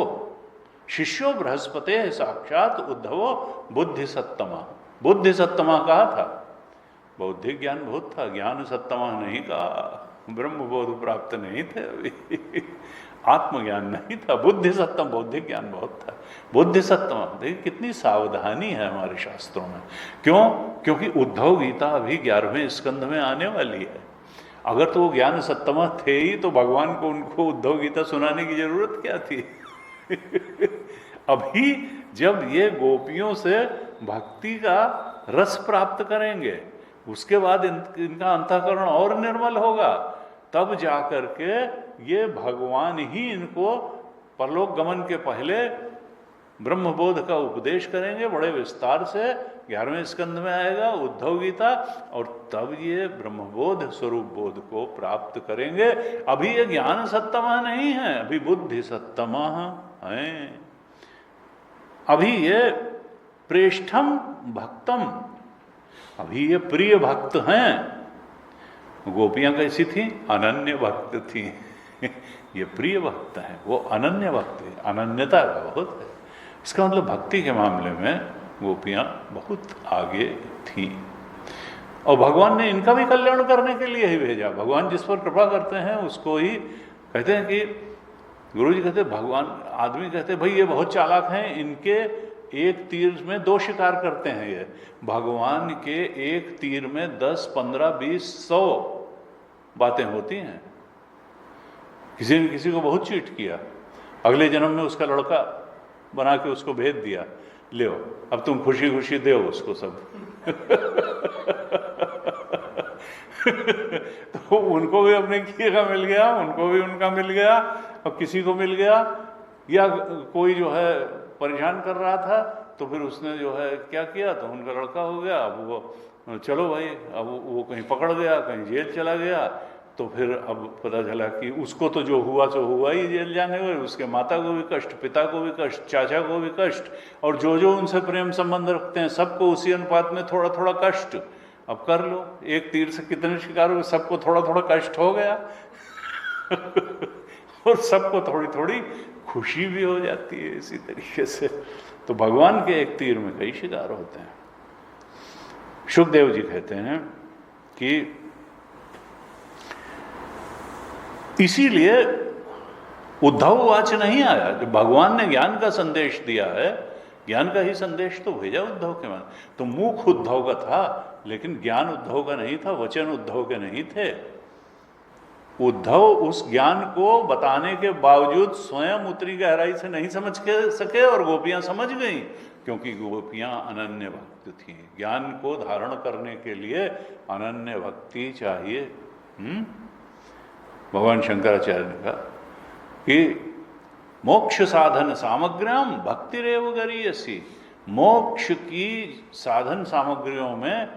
शिष्यो बृहस्पते साक्षात उद्धवो बुद्धि सत्तमा। बुद्धि सत्तमा कहा था, बौद्धिक ज्ञान बहुत था, ज्ञान सत्तमा नहीं कहा, ब्रह्म बोध प्राप्त नहीं थे अभी। आत्मज्ञान नहीं था। बुद्धि सत्तम, बौद्धिक ज्ञान बहुत था। बुद्धि सत्तम, देखिए कितनी सावधानी है हमारे शास्त्रों में। क्यों? क्योंकि उद्धव गीता अभी 11वें स्कंध में आने वाली है। अगर तो वो ज्ञान सत्तम थे ही तो भगवान को उनको उद्धव गीता सुनाने की जरूरत क्या थी? अभी जब ये गोपियों से भक्ति का रस प्राप्त करेंगे, उसके बाद इनका अंतःकरण और निर्मल होगा, तब जाकर के ये भगवान ही इनको परलोक गमन के पहले ब्रह्मबोध का उपदेश करेंगे बड़े विस्तार से। 11वें स्कंध में आएगा उद्धव गीता, और तब ये ब्रह्मबोध स्वरूप बोध को प्राप्त करेंगे। अभी ये ज्ञान सत्तमा नहीं है, अभी बुद्धि सत्तमा है। अभी ये प्रेष्ठम भक्तम, अभी ये प्रिय भक्त हैं। गोपियां कैसी थी? अनन्य भक्त थी। ये प्रिय भक्त हैं, वो अनन्य भक्त है, अनन्यता का बहुत है। इसका मतलब भक्ति के मामले में गोपियां बहुत आगे थीं, और भगवान ने इनका भी कल्याण करने के लिए ही भेजा। भगवान जिस पर कृपा करते हैं उसको ही कहते हैं कि गुरु जी कहते भगवान, आदमी कहते भाई ये बहुत चालाक हैं, इनके एक तीर में 2 शिकार करते हैं। ये भगवान के एक तीर में 10, 15, 20, 100 बातें होती हैं। किसी ने किसी को बहुत चीट किया, अगले जन्म में उसका लड़का बना के उसको भेज दिया, ले अब तुम खुशी खुशी दो उसको सब। तो उनको भी अपने किए का मिल गया, उनको भी उनका मिल गया, और किसी को मिल गया। या कोई जो है परेशान कर रहा था, तो फिर उसने जो है क्या किया, तो उनका लड़का हो गया। अब वो चलो भाई, अब वो कहीं पकड़ गया, कहीं जेल चला गया। तो फिर अब पता चला कि उसको तो जो हुआ सो हुआ ही, जेल जाने हुए। उसके माता को भी कष्ट, पिता को भी कष्ट, चाचा को भी कष्ट, और जो जो उनसे प्रेम संबंध रखते हैं सबको उसी अनुपात में थोड़ा थोड़ा कष्ट। अब कर लो, एक तीर से कितने शिकार हुए, सबको थोड़ा थोड़ा कष्ट हो गया। और सबको थोड़ी थोड़ी खुशी भी हो जाती है इसी तरीके से। तो भगवान के एक तीर में कई शिकार होते हैं। शुकदेव जी कहते हैं कि इसीलिए उद्धववाच नहीं आया। जब भगवान ने ज्ञान का संदेश दिया है, ज्ञान का ही संदेश तो भेजा उद्धव के मन। तो मुख उद्धव का था, लेकिन ज्ञान उद्धव का नहीं था, वचन उद्धव के नहीं थे। उद्धव उस ज्ञान को बताने के बावजूद स्वयं उतरी गहराई से नहीं समझ के सके, और गोपियां समझ गईं, क्योंकि गोपियां अनन्य भक्त थीं। ज्ञान को धारण करने के लिए अनन्य भक्ति चाहिए। भगवान शंकराचार्य ने कहा कि मोक्ष साधन सामग्र्याम भक्तिरेव गरीयसी। मोक्ष की साधन सामग्रियों में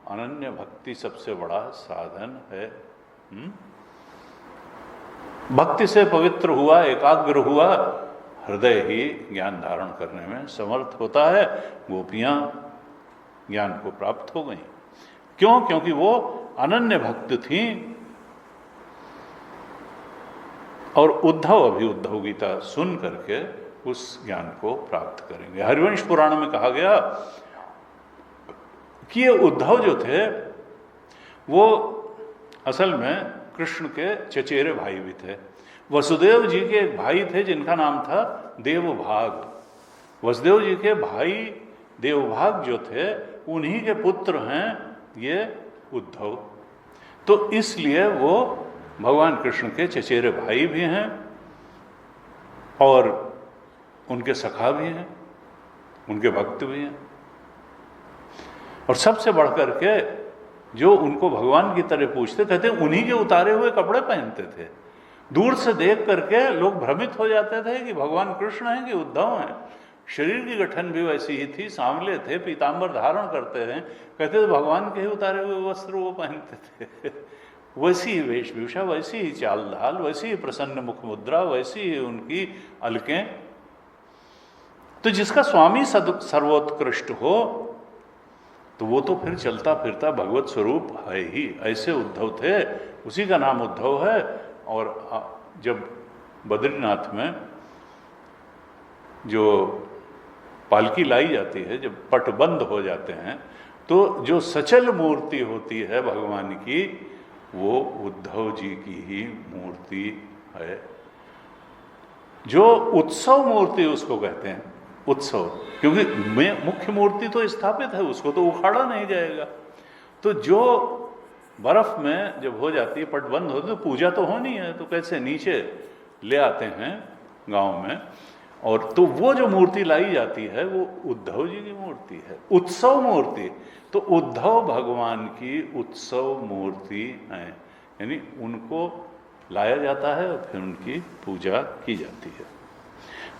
अनन्य भक्ति सबसे बड़ा साधन है। भक्ति से पवित्र हुआ, एकाग्र हुआ हृदय ही ज्ञान धारण करने में समर्थ होता है। गोपियां ज्ञान को प्राप्त हो गईं। क्यों? क्योंकि वो अनन्य भक्त थीं। और उद्धव अभी उद्धव गीता सुन करके उस ज्ञान को प्राप्त करेंगे। हरिवंश पुराण में कहा गया कि ये उद्धव जो थे वो असल में कृष्ण के चचेरे भाई भी थे। वसुदेव जी के एक भाई थे जिनका नाम था देवभाग। वसुदेव जी के भाई देवभाग जो थे, उन्हीं के पुत्र हैं ये उद्धव। तो इसलिए वो भगवान कृष्ण के चचेरे भाई भी हैं और उनके सखा भी हैं, उनके भक्त भी हैं। और सबसे बढ़कर के जो उनको भगवान की तरह पूछते, कहते उन्हीं के उतारे हुए कपड़े पहनते थे। दूर से देख करके लोग भ्रमित हो जाते थे कि भगवान कृष्ण हैं कि उद्धव हैं। शरीर की गठन भी वैसी ही थी, सांवले थे, पीतांबर धारण करते हैं। कहते थे भगवान के ही उतारे हुए वस्त्र वो पहनते थे। वैसी ही वेशभूषा, वैसी ही चाल ढाल, वैसी ही प्रसन्न मुख मुद्रा, वैसी ही उनकी अलकें। तो जिसका स्वामी सर्वोत्कृष्ट हो तो वो तो फिर चलता फिरता भगवत स्वरूप है ही। ऐसे उद्धव थे, उसी का नाम उद्धव है। और जब बद्रीनाथ में जो पालकी लाई जाती है, जब पट बंद हो जाते हैं, तो जो सचल मूर्ति होती है भगवान की, वो उद्धव जी की ही मूर्ति है। जो उत्सव मूर्ति उसको कहते हैं, उत्सव, क्योंकि मुख्य मूर्ति तो स्थापित है, उसको तो उखाड़ा नहीं जाएगा। तो जो बर्फ में जब हो जाती है, पट बंद होती है, तो पूजा तो होनी है, तो कैसे नीचे ले आते हैं गांव में, और तो वो जो मूर्ति लाई जाती है वो उद्धव जी की मूर्ति है, उत्सव मूर्ति। तो उद्धव भगवान की उत्सव मूर्ति है, यानी उनको लाया जाता है और फिर उनकी पूजा की जाती है।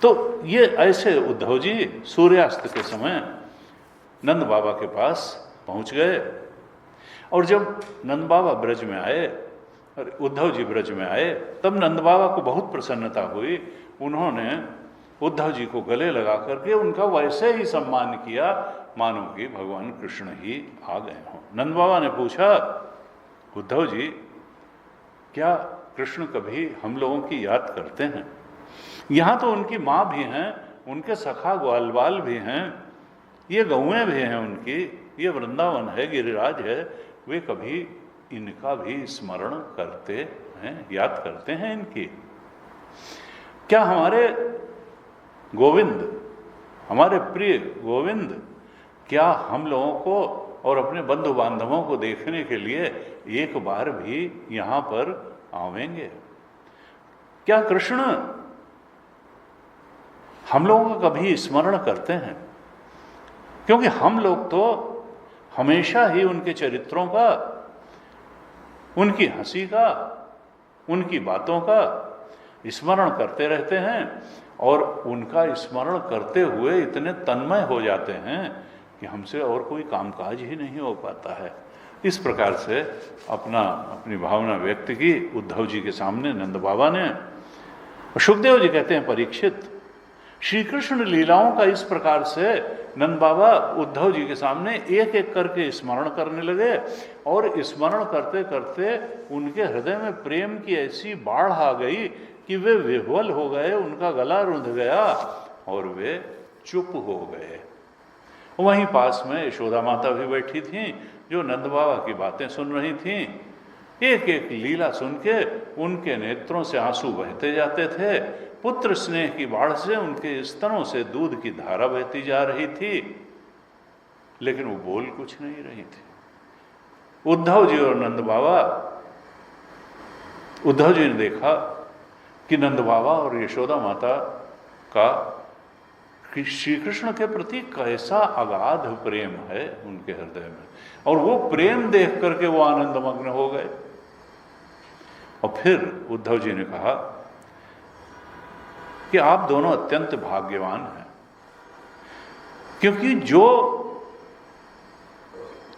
तो ये ऐसे उद्धव जी सूर्यास्त के समय नंद बाबा के पास पहुंच गए, और जब नंद बाबा ब्रज में आए और उद्धव जी ब्रज में आए, तब नंद बाबा को बहुत प्रसन्नता हुई। उन्होंने उद्धव जी को गले लगा करके उनका वैसे ही सम्मान किया मानो कि भगवान कृष्ण ही आ गए हों। नंद बाबा ने पूछा, उद्धव जी क्या कृष्ण कभी हम लोगों की याद करते हैं? यहाँ तो उनकी माँ भी हैं, उनके सखा ग्वाल बाल भी हैं, ये गौएं भी हैं उनकी, ये वृंदावन है, गिरिराज है, वे कभी इनका भी स्मरण करते हैं, याद करते हैं इनकी? क्या हमारे गोविंद, हमारे प्रिय गोविंद, क्या हम लोगों को और अपने बंधु बांधवों को देखने के लिए एक बार भी यहाँ पर आवेंगे? क्या कृष्ण हम लोगों का कभी स्मरण करते हैं? क्योंकि हम लोग तो हमेशा ही उनके चरित्रों का, उनकी हंसी का, उनकी बातों का स्मरण करते रहते हैं, और उनका स्मरण करते हुए इतने तन्मय हो जाते हैं कि हमसे और कोई कामकाज ही नहीं हो पाता है। इस प्रकार से अपनी भावना व्यक्त की उद्धव जी के सामने नंद बाबा ने। सुखदेव जी कहते हैं, परीक्षित, श्री कृष्ण लीलाओं का इस प्रकार से नंद बाबा उद्धव जी के सामने एक एक करके स्मरण करने लगे, और स्मरण करते करते उनके हृदय में प्रेम की ऐसी बाढ़ आ गई कि वे विह्वल हो गए, उनका गला रुंध गया और वे चुप हो गए। वहीं पास में यशोदा माता भी बैठी थीं, जो नंद बाबा की बातें सुन रही थीं। एक एक लीला सुन के उनके नेत्रों से आंसू बहते जाते थे। पुत्र स्नेह की बाढ़ से उनके स्तनों से दूध की धारा बहती जा रही थी, लेकिन वो बोल कुछ नहीं रही थी। उद्धव जी और नंद बाबा, उद्धव जी ने देखा कि नंद बाबा और यशोदा माता का श्री कृष्ण के प्रति कैसा अगाध प्रेम है उनके हृदय में, और वो प्रेम देख करके वो आनंदमग्न हो गए। और फिर उद्धव जी ने कहा कि आप दोनों अत्यंत भाग्यवान हैं, क्योंकि जो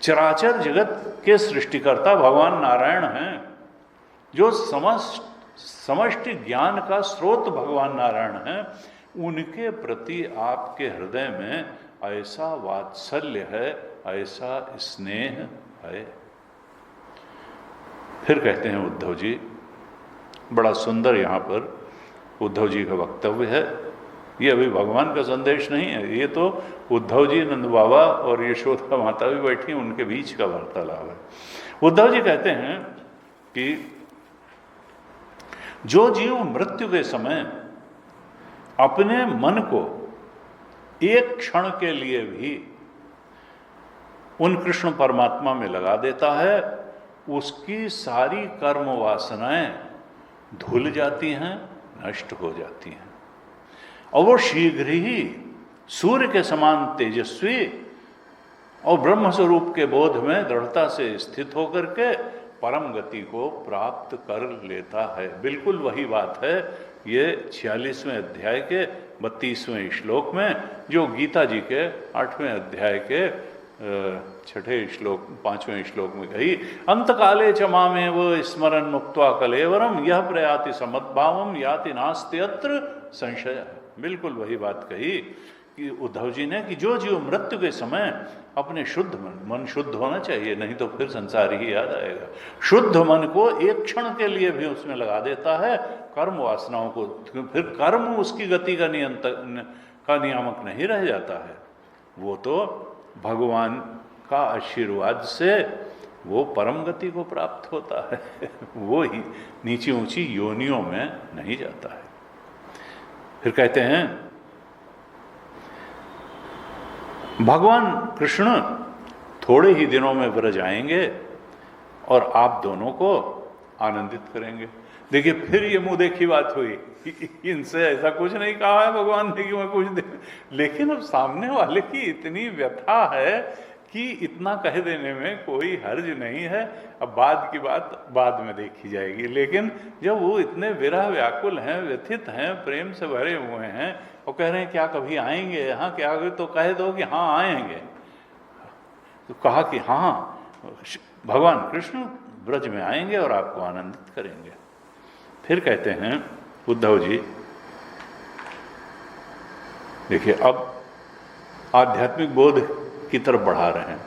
चराचर जगत के सृष्टिकर्ता भगवान नारायण हैं, जो समष्टि ज्ञान का स्रोत भगवान नारायण हैं, उनके प्रति आपके हृदय में ऐसा वात्सल्य है, ऐसा स्नेह है। फिर कहते हैं उद्धव जी, बड़ा सुंदर यहाँ पर उद्धव जी का वक्तव्य है। ये अभी भगवान का संदेश नहीं है, ये तो उद्धव जी, नंद बाबा और यशोदा माता भी बैठी, उनके बीच का वार्तालाप है। उद्धव जी कहते हैं कि जो जीव मृत्यु के समय अपने मन को एक क्षण के लिए भी उन कृष्ण परमात्मा में लगा देता है, उसकी सारी कर्म वासनाएं धुल जाती हैं, नष्ट हो जाती हैं, और वो शीघ्र ही सूर्य के समान तेजस्वी और ब्रह्म स्वरूप के बोध में दृढ़ता से स्थित होकर के परम गति को प्राप्त कर लेता है। बिल्कुल वही बात है ये 46वें अध्याय के 32वें श्लोक में, जो गीता जी के 8वें अध्याय के 6ठे श्लोक 5वें श्लोक में कही, अंतकाले च मामेव स्मरन् मुक्त्वा कलेवरम यह प्रयाति समद्भावम याति नास्ति अत्र संशय। बिल्कुल वही बात कही कि उद्धव जी ने कि जो जीव मृत्यु के समय अपने शुद्ध मन शुद्ध होना चाहिए, नहीं तो फिर संसार ही याद आएगा, शुद्ध मन को एक क्षण के लिए भी उसमें लगा देता है, कर्म वासनाओं को, फिर कर्म उसकी गति का नियामक नहीं रह जाता है। वो तो भगवान का आशीर्वाद से वो परम गति को प्राप्त होता है वो ही नीची ऊंची योनियों में नहीं जाता है। फिर कहते हैं भगवान कृष्ण थोड़े ही दिनों में ब्रज आएंगे और आप दोनों को आनंदित करेंगे। देखिए फिर ये मुंह देखी बात हुई, इनसे ऐसा कुछ नहीं कहा है भगवान ने कि मैं कुछ दे, लेकिन अब सामने वाले की इतनी व्यथा है कि इतना कह देने में कोई हर्ज नहीं है। अब बाद की बात बाद में देखी जाएगी, लेकिन जब वो इतने विरह व्याकुल हैं, व्यथित हैं, प्रेम से भरे हुए हैं और कह रहे हैं क्या कभी आएंगे यहाँ, क्या आगे, तो कह दो कि हाँ आएंगे। तो कहा कि हाँ भगवान कृष्ण ब्रज में आएंगे और आपको आनंदित करेंगे। फिर कहते हैं उद्धव जी, देखिए अब आध्यात्मिक बोध की तरफ बढ़ा रहे हैं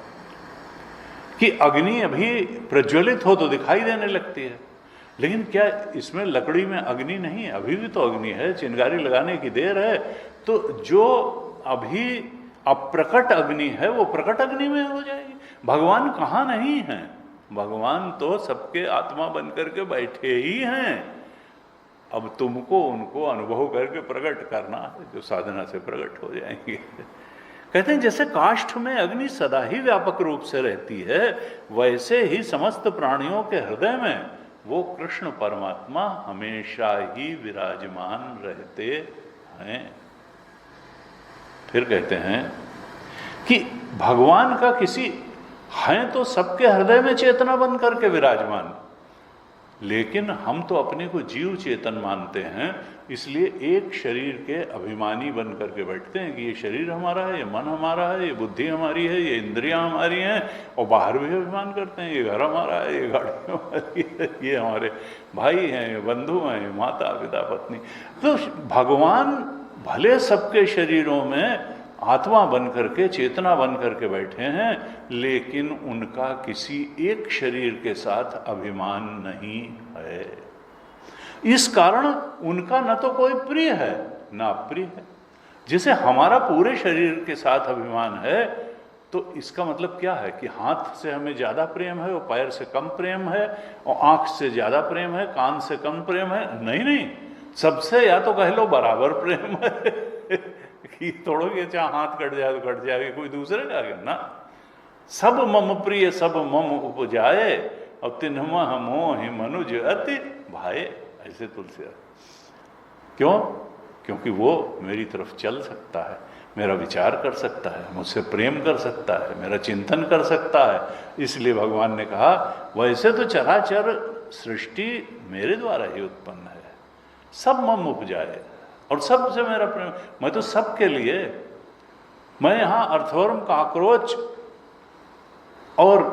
कि अग्नि अभी प्रज्वलित हो तो दिखाई देने लगती है, लेकिन क्या इसमें लकड़ी में अग्नि नहीं है? अभी भी तो अग्नि है, चिंगारी लगाने की देर है। तो जो अभी अप्रकट अग्नि है वो प्रकट अग्नि में हो जाएगी। भगवान कहाँ नहीं है? भगवान तो सबके आत्मा बन करके बैठे ही हैं। अब तुमको उनको अनुभव करके प्रकट करना है, जो साधना से प्रकट हो जाएंगे। कहते हैं जैसे काष्ठ में अग्नि सदा ही व्यापक रूप से रहती है, वैसे ही समस्त प्राणियों के हृदय में वो कृष्ण परमात्मा हमेशा ही विराजमान रहते हैं। फिर कहते हैं कि भगवान का किसी हैं तो सबके हृदय में चेतना बन करके विराजमान, लेकिन हम तो अपने को जीव चेतन मानते हैं, इसलिए एक शरीर के अभिमानी बन करके बैठते हैं कि ये शरीर हमारा है, ये मन हमारा है, ये बुद्धि हमारी है, ये इंद्रियां हमारी हैं, और बाहर भी अभिमान करते हैं ये घर हमारा है, ये गाड़ी हमारी है, ये हमारे भाई हैं, ये बंधु हैं, ये माता पिता पत्नी। तो भगवान भले सबके शरीरों में आत्मा बन करके, चेतना बन करके बैठे हैं, लेकिन उनका किसी एक शरीर के साथ अभिमान नहीं है। इस कारण उनका न तो कोई प्रिय है न अप्रिय है। जैसे हमारा पूरे शरीर के साथ अभिमान है, तो इसका मतलब क्या है कि हाथ से हमें ज़्यादा प्रेम है और पैर से कम प्रेम है, और आँख से ज़्यादा प्रेम है, कान से कम प्रेम है? नहीं नहीं, सबसे या तो कह लो बराबर प्रेम है कि थोड़ो कि चाहे हाथ कट जाए तो कट जाए, कोई दूसरे का ना। सब मम प्रिय सब मम उपजाए, और तिन्हमह मोहि मनुज अति भाए। ऐसे तुलसीदास। क्यों? क्योंकि वो मेरी तरफ चल सकता है, मेरा विचार कर सकता है, मुझसे प्रेम कर सकता है, मेरा चिंतन कर सकता है। इसलिए भगवान ने कहा वैसे तो चराचर सृष्टि मेरे द्वारा ही उत्पन्न है, सब मम उपजाए, और सबसे मेरा प्रेम। मैं तो सबके लिए, मैं यहाँ अर्थवर्म, काकरोच और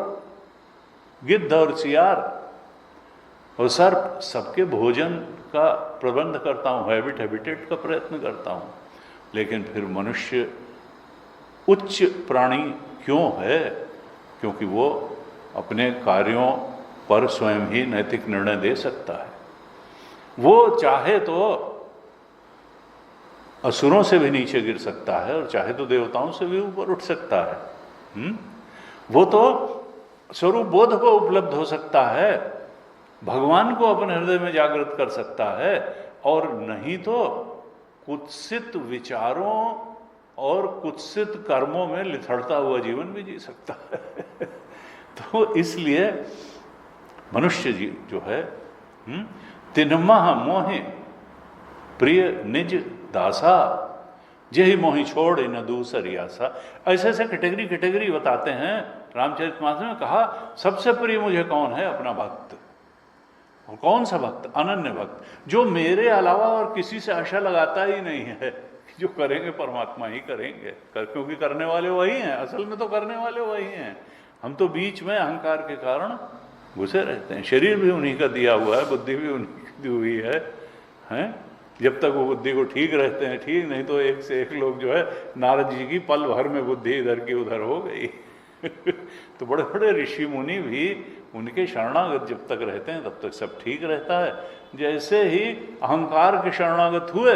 गिद्ध और सियार और सर्प सबके भोजन का प्रबंध करता हूँ, हैबिटेट का प्रयत्न करता हूँ। लेकिन फिर मनुष्य उच्च प्राणी क्यों है? क्योंकि वो अपने कार्यों पर स्वयं ही नैतिक निर्णय दे सकता है। वो चाहे तो असुरों से भी नीचे गिर सकता है, और चाहे तो देवताओं से भी ऊपर उठ सकता है। वो तो स्वरूप बोध को उपलब्ध हो सकता है, भगवान को अपने हृदय में जागृत कर सकता है, और नहीं तो कुत्सित विचारों और कुत्सित कर्मों में लिथड़ता हुआ जीवन भी जी सकता है। तो इसलिए मनुष्य जी जो है, तिन्हमह मोहि प्रिय निज दासा, जेहि मोहि छोड़ न दूसरी आशा। ऐसे ऐसे कैटेगरी बताते हैं। रामचरितमानस में कहा सबसे प्रिय मुझे कौन है? अपना भक्त। और कौन सा भक्त? अनन्य भक्त, जो मेरे अलावा और किसी से आशा लगाता ही नहीं है। जो करेंगे परमात्मा ही करेंगे, क्योंकि करने वाले वही हैं, असल में तो करने वाले वही हैं। हम तो बीच में अहंकार के कारण घुसे रहते हैं। शरीर भी उन्हीं का दिया हुआ है, बुद्धि भी उन्हीं की दी हुई है, हैं? जब तक वो बुद्धि को ठीक रहते हैं ठीक, नहीं तो एक से एक लोग जो है, नारद जी की पल भर में बुद्धि इधर की उधर हो गई। तो बड़े बड़े ऋषि मुनि भी उनके शरणागत जब तक रहते हैं तब तक सब ठीक रहता है। जैसे ही अहंकार के शरणागत हुए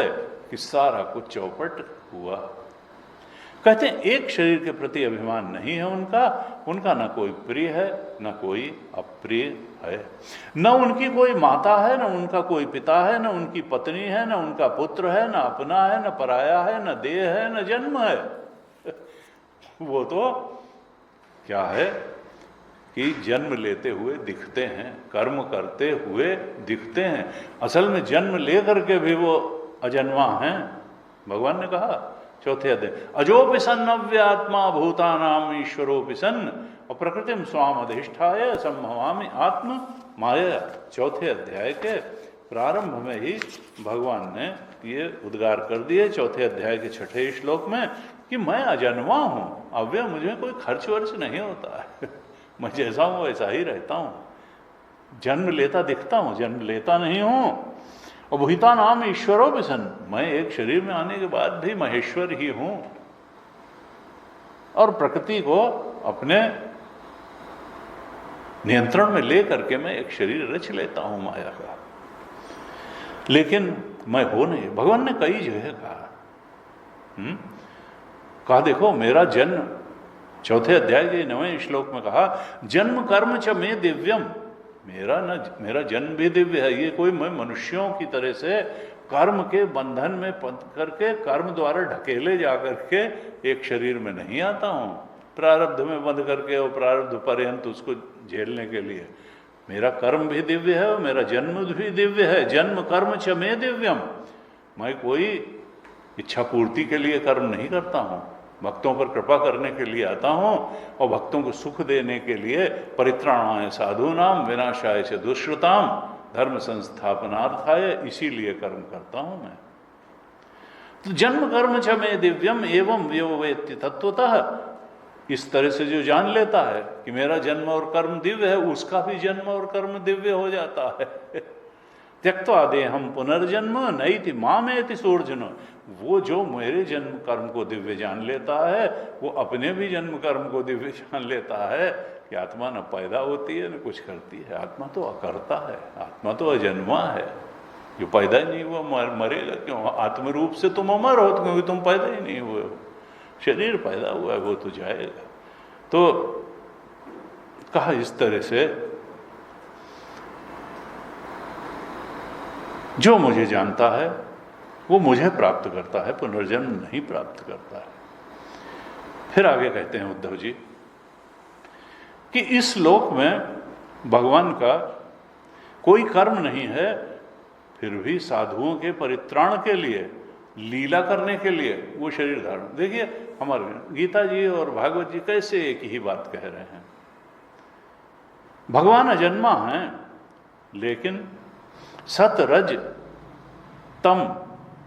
कि सारा कुछ चौपट हुआ। कहते हैं एक शरीर के प्रति अभिमान नहीं है उनका न कोई प्रिय है न कोई अप्रिय है, न उनकी कोई माता है न उनका कोई पिता है, न उनकी पत्नी है न उनका पुत्र है, न अपना है न पराया है, न देह है न जन्म है। वो तो क्या है कि जन्म लेते हुए दिखते हैं, कर्म करते हुए दिखते हैं, असल में जन्म लेकर के भी वो अजन्मा हैं। भगवान ने कहा चौथे अध्याय, अजोपि सन्न अव्यात्मा भूतानाम ईश्वरोपि सन्न और प्रकृतिम स्वाम अधिष्ठाय संभवामि आत्म माया। चौथे अध्याय के प्रारंभ में ही भगवान ने ये उद्गार कर दिए, चौथे अध्याय के 6ठे श्लोक में, कि मैं अजन्मा हूं, अव्यय, मुझे कोई खर्च वर्च नहीं होता है, मैं जैसा हूं वैसा ही रहता हूं, जन्म लेता दिखता हूं, जन्म लेता नहीं हूं। और भूता नाम ईश्वरों भी सन, मैं एक शरीर में आने के बाद भी महेश्वर ही हूं और प्रकृति को अपने नियंत्रण में ले करके मैं एक शरीर रच लेता हूं माया का, लेकिन मैं हो नहीं। भगवान ने कई जगह कहा देखो मेरा जन्म, चौथे अध्याय के 9वें श्लोक में कहा, जन्म कर्म च मे दिव्यम, मेरा जन्म भी दिव्य है। ये कोई मैं मनुष्यों की तरह से कर्म के बंधन में बंध करके कर्म द्वारा ढकेले जा करके एक शरीर में नहीं आता हूं, प्रारब्ध में बंध करके और प्रारब्ध पर्यंत उसको झेलने के लिए। मेरा कर्म भी दिव्य है और मेरा जन्म भी दिव्य है। जन्म कर्म च मे दिव्यम, मैं कोई इच्छा पूर्ति के लिए कर्म नहीं करता हूं, भक्तों पर कृपा करने के लिए आता हूं और भक्तों को सुख देने के लिए, परित्राणाय साधूनाम विनाशाय च दुष्कृताम धर्म संस्थापनार्थाय, इसीलिए कर्म करता हूं मैं। तो जन्म कर्म च मे दिव्यम एवं व्योवेत्ति तत्वतः, इस तरह से जो जान लेता है कि मेरा जन्म और कर्म दिव्य है, उसका भी जन्म और कर्म दिव्य हो जाता है। त्यक्त्वा देहम पुनर्जन्म नैति मामेति सूर्जन, वो जो मेरे जन्म कर्म को दिव्य जान लेता है वो अपने भी जन्म कर्म को दिव्य जान लेता है कि आत्मा न पैदा होती है न कुछ करती है, आत्मा तो अकर्ता है, आत्मा तो अजन्मा है, जो पैदा ही नहीं हुआ मरेगा क्यों? आत्म रूप से तुम अमर हो क्योंकि तुम पैदा ही नहीं हुए हो, शरीर पैदा हुआ है वो तो जाएगा। तो कहा इस तरह से जो मुझे जानता है वो मुझे प्राप्त करता है, पुनर्जन्म नहीं प्राप्त करता है। फिर आगे कहते हैं उद्धव जी कि इस लोक में भगवान का कोई कर्म नहीं है, फिर भी साधुओं के परित्राण के लिए, लीला करने के लिए वो शरीर धारण। देखिए हमारे गीता जी और भागवत जी कैसे एक ही बात कह रहे हैं। भगवान अजन्मा हैं, लेकिन सत रज तम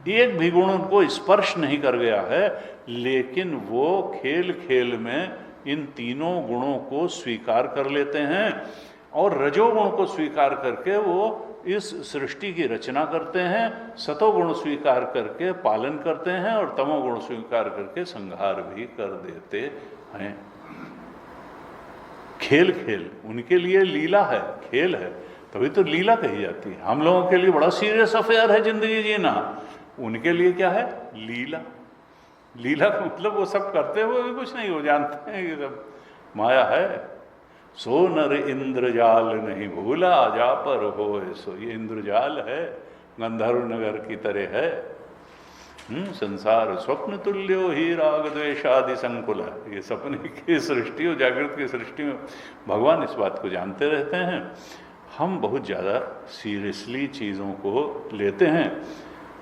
एक भी गुण उनको स्पर्श नहीं कर गया है, लेकिन वो खेल खेल में इन तीनों गुणों को स्वीकार कर लेते हैं और रजोगुण को स्वीकार करके वो इस सृष्टि की रचना करते हैं, सतोगुण स्वीकार करके पालन करते हैं और तमोगुण स्वीकार करके संहार भी कर देते हैं। खेल खेल उनके लिए लीला है, खेल है, तभी तो लीला कही जाती है। हम लोगों के लिए बड़ा सीरियस अफेयर है जिंदगी जीना, उनके लिए क्या है? लीला। लीला का मतलब वो सब करते हुए भी कुछ नहीं, हो जानते हैं कि सब माया है। सो नर इंद्रजाल नहीं भूला जा पर हो, सो ये इंद्रजाल है, गंधर्व नगर की तरह है। संसार स्वप्न तुल्यो ही राग द्वेषादि संकुल है। ये सपने की सृष्टि और जागृत की सृष्टि में भगवान इस बात को जानते रहते हैं। हम बहुत ज़्यादा सीरियसली चीज़ों को लेते हैं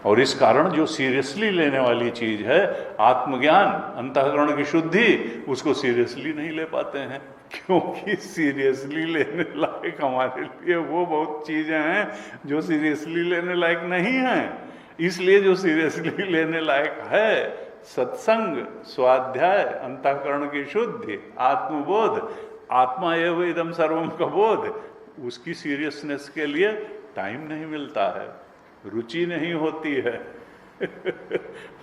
और इस कारण जो सीरियसली लेने वाली चीज़ है आत्मज्ञान, अंतःकरण की शुद्धि, उसको सीरियसली नहीं ले पाते हैं, क्योंकि सीरियसली लेने लायक हमारे लिए वो बहुत चीज़ें हैं जो सीरियसली लेने लायक नहीं हैं। इसलिए जो सीरियसली लेने लायक है, सत्संग, स्वाध्याय, अंतःकरण की शुद्धि, आत्मबोध, आत्मा एव इदम सर्वम का बोध, उसकी सीरियसनेस के लिए टाइम नहीं मिलता है, रुचि नहीं होती है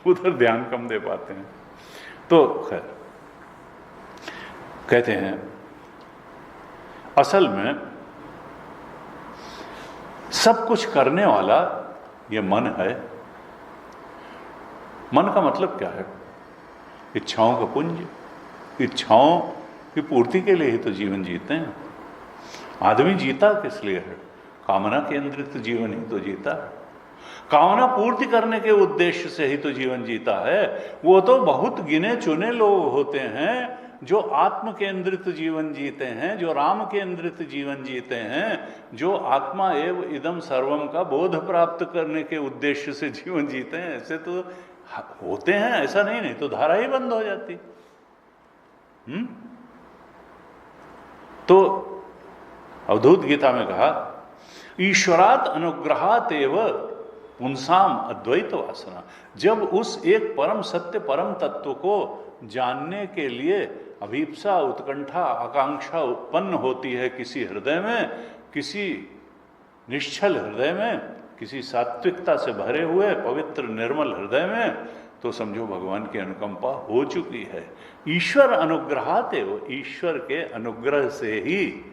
उधर ध्यान कम दे पाते हैं। तो खैर कहते हैं असल में सब कुछ करने वाला ये मन है। मन का मतलब क्या है? इच्छाओं का पुंज, इच्छाओं की पूर्ति के लिए ही तो जीवन जीते हैं। आदमी जीता किस लिए है? कामना केंद्रित जीवन ही तो जीता है, कामना पूर्ति करने के उद्देश्य से ही तो जीवन जीता है। वो तो बहुत गिने चुने लोग होते हैं जो आत्म केंद्रित जीवन जीते हैं, जो राम केंद्रित जीवन जीते हैं, जो आत्मा एव इदम सर्वम का बोध प्राप्त करने के उद्देश्य से जीवन जीते हैं। ऐसे तो होते हैं, ऐसा नहीं तो धारा ही बंद हो जाती। तो अवधूत गीता में कहा, ईश्वरात अनुग्रहात एव पुंसाम अद्वैत वासना। जब उस एक परम सत्य परम तत्व को जानने के लिए अभीप्सा, उत्कंठा, आकांक्षा उत्पन्न होती है किसी हृदय में, किसी निश्चल हृदय में, किसी सात्विकता से भरे हुए पवित्र निर्मल हृदय में, तो समझो भगवान की अनुकंपा हो चुकी है। ईश्वर अनुग्रहात एव, ईश्वर के अनुग्रह से ही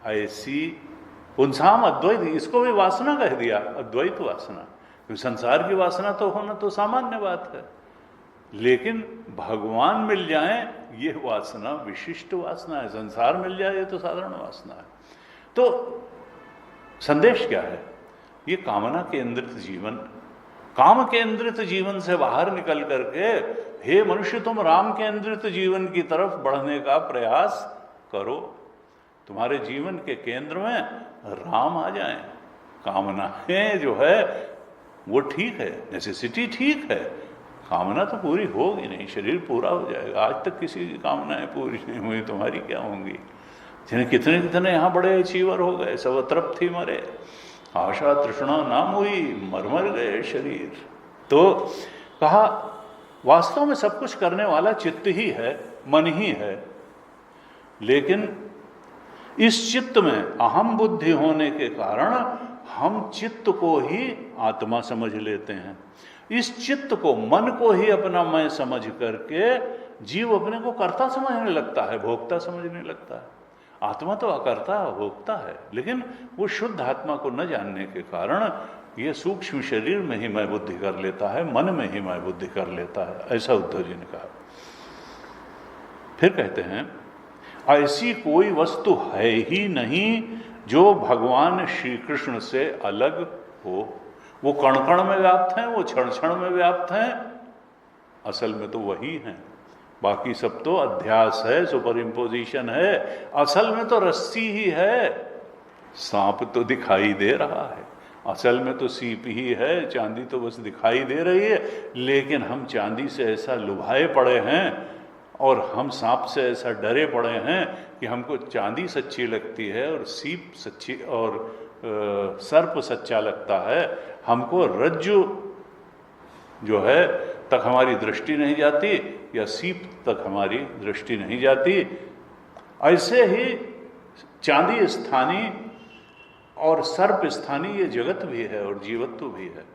ऐसी पुंसाम अद्वैत, इसको भी वासना कह दिया, अद्वैत वासना। क्योंकि संसार की वासना तो होना तो सामान्य बात है, लेकिन भगवान मिल जाए ये वासना विशिष्ट वासना है। संसार मिल जाए ये तो साधारण वासना है। तो संदेश क्या है? ये कामना केंद्रित जीवन, काम केंद्रित जीवन से बाहर निकल करके हे मनुष्य तुम राम केंद्रित जीवन की तरफ बढ़ने का प्रयास करो। तुम्हारे जीवन के केंद्र में राम आ जाएं। कामनाएं जो है वो ठीक है, नेसेसिटी ठीक है, कामना तो पूरी होगी नहीं, शरीर पूरा हो जाएगा। आज तक किसी की कामनाएं पूरी नहीं हुई, तुम्हारी क्या होंगी? जिन्हें कितने कितने यहाँ बड़े अचीवर हो गए, सब अतृप्त ही मरे, आशा तृष्णा नाम हुई, मर मर गए शरीर। तो कहा वास्तव में सब कुछ करने वाला चित्त ही है, मन ही है, लेकिन इस चित्त में अहम बुद्धि होने के कारण हम चित्त को ही आत्मा समझ लेते हैं। इस चित्त को, मन को ही अपना मैं समझ करके जीव अपने को कर्ता समझने लगता है, भोक्ता समझने लगता है। आत्मा तो अकर्ता भोक्ता है, लेकिन वो शुद्ध आत्मा को न जानने के कारण ये सूक्ष्म शरीर में ही मैं बुद्धि कर लेता है, मन में ही मैं बुद्धि कर लेता है। ऐसा उद्धव जी ने कहा। फिर कहते हैं ऐसी कोई वस्तु है ही नहीं जो भगवान श्री कृष्ण से अलग हो। वो कण कण में व्याप्त हैं, वो क्षण क्षण में व्याप्त हैं, असल में तो वही हैं। बाकी सब तो अध्यास है, सुपर इम्पोजिशन है। असल में तो रस्सी ही है, सांप तो दिखाई दे रहा है, असल में तो सीप ही है, चांदी तो बस दिखाई दे रही है। लेकिन हम चांदी से ऐसा लुभाए पड़े हैं और हम सांप से ऐसा डरे पड़े हैं कि हमको चांदी सच्ची लगती है और सीप सच्ची और सर्प सच्चा लगता है। हमको रज्जु जो है तक हमारी दृष्टि नहीं जाती, या सीप तक हमारी दृष्टि नहीं जाती। ऐसे ही चांदी स्थानी और सर्प स्थानी ये जगत भी है और जीवत्व भी है।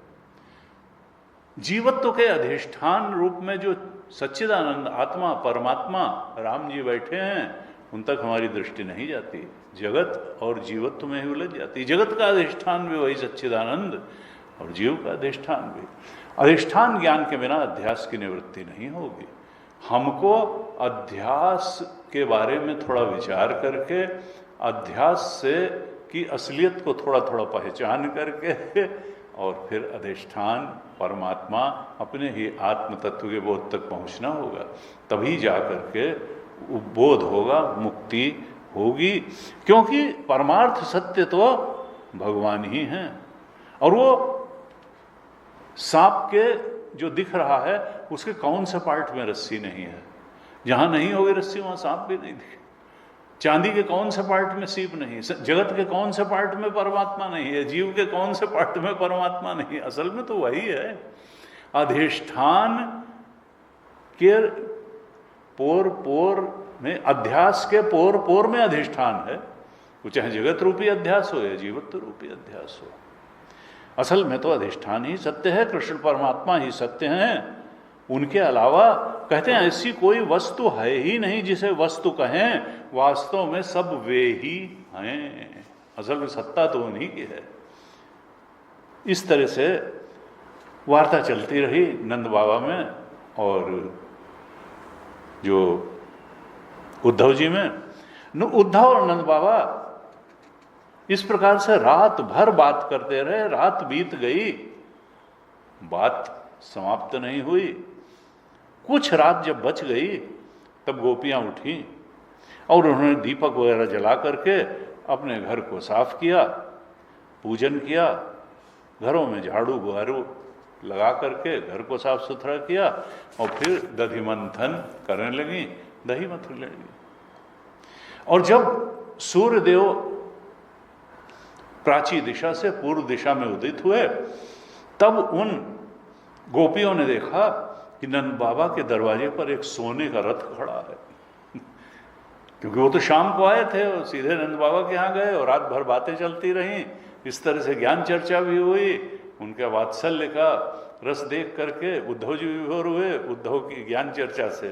जीवत्व के अधिष्ठान रूप में जो सच्चिदानंद आत्मा परमात्मा राम जी बैठे हैं, उन तक हमारी दृष्टि नहीं जाती, जगत और जीवत्व में ही उलझ जाती। जगत का अधिष्ठान भी वही सच्चिदानंद और जीव का अधिष्ठान भी। अधिष्ठान ज्ञान के बिना अध्यास की निवृत्ति नहीं होगी। हमको अध्यास के बारे में थोड़ा विचार करके, अध्यास से की असलियत को थोड़ा थोड़ा पहचान करके, और फिर अधिष्ठान परमात्मा अपने ही आत्म तत्व के बोध तक पहुंचना होगा। तभी जा करके बोध होगा, मुक्ति होगी। क्योंकि परमार्थ सत्य तो भगवान ही हैं, और वो सांप के जो दिख रहा है उसके कौन से पार्ट में रस्सी नहीं है? जहां नहीं होगी रस्सी वहां सांप भी नहीं दिखे। चांदी के कौन से पार्ट में सीप नहीं, जगत के कौन से पार्ट में परमात्मा नहीं है, जीव के कौन से पार्ट में परमात्मा नहीं है? असल में तो वही है। अधिष्ठान के पोर पोर में, अध्यास के पोर पोर में अधिष्ठान है। वो चाहे जगत रूपी अध्यास हो या जीवत्व रूपी अध्यास हो, असल में तो अधिष्ठान ही सत्य है, कृष्ण परमात्मा ही सत्य हैं। उनके अलावा कहते हैं ऐसी कोई वस्तु है ही नहीं जिसे वस्तु कहें, वास्तव में सब वे ही हैं। असल में सत्ता तो उन्हीं की है। इस तरह से वार्ता चलती रही नंद बाबा में, और जो उद्धव जी में न, उद्धव और नंद बाबा इस प्रकार से रात भर बात करते रहे। रात बीत गई, बात समाप्त नहीं हुई। कुछ रात जब बच गई तब गोपियां उठी और उन्होंने दीपक वगैरह जला करके अपने घर को साफ किया, पूजन किया, घरों में झाड़ू बुहारू लगा करके घर को साफ सुथरा किया और फिर दधि मंथन करने लगी, दही मथने लगी। और जब सूर्यदेव प्राची दिशा से पूर्व दिशा में उदित हुए तब उन गोपियों ने देखा कि नंद बाबा के दरवाजे पर एक सोने का रथ खड़ा है। क्योंकि वो तो शाम को आए थे और सीधे नंद बाबा के यहाँ गए और रात भर बातें चलती रहीं। इस तरह से ज्ञान चर्चा भी हुई। उनके वात्सल्य का रस देख करके उद्धव जी विभोर हुए। उद्धव की ज्ञान चर्चा से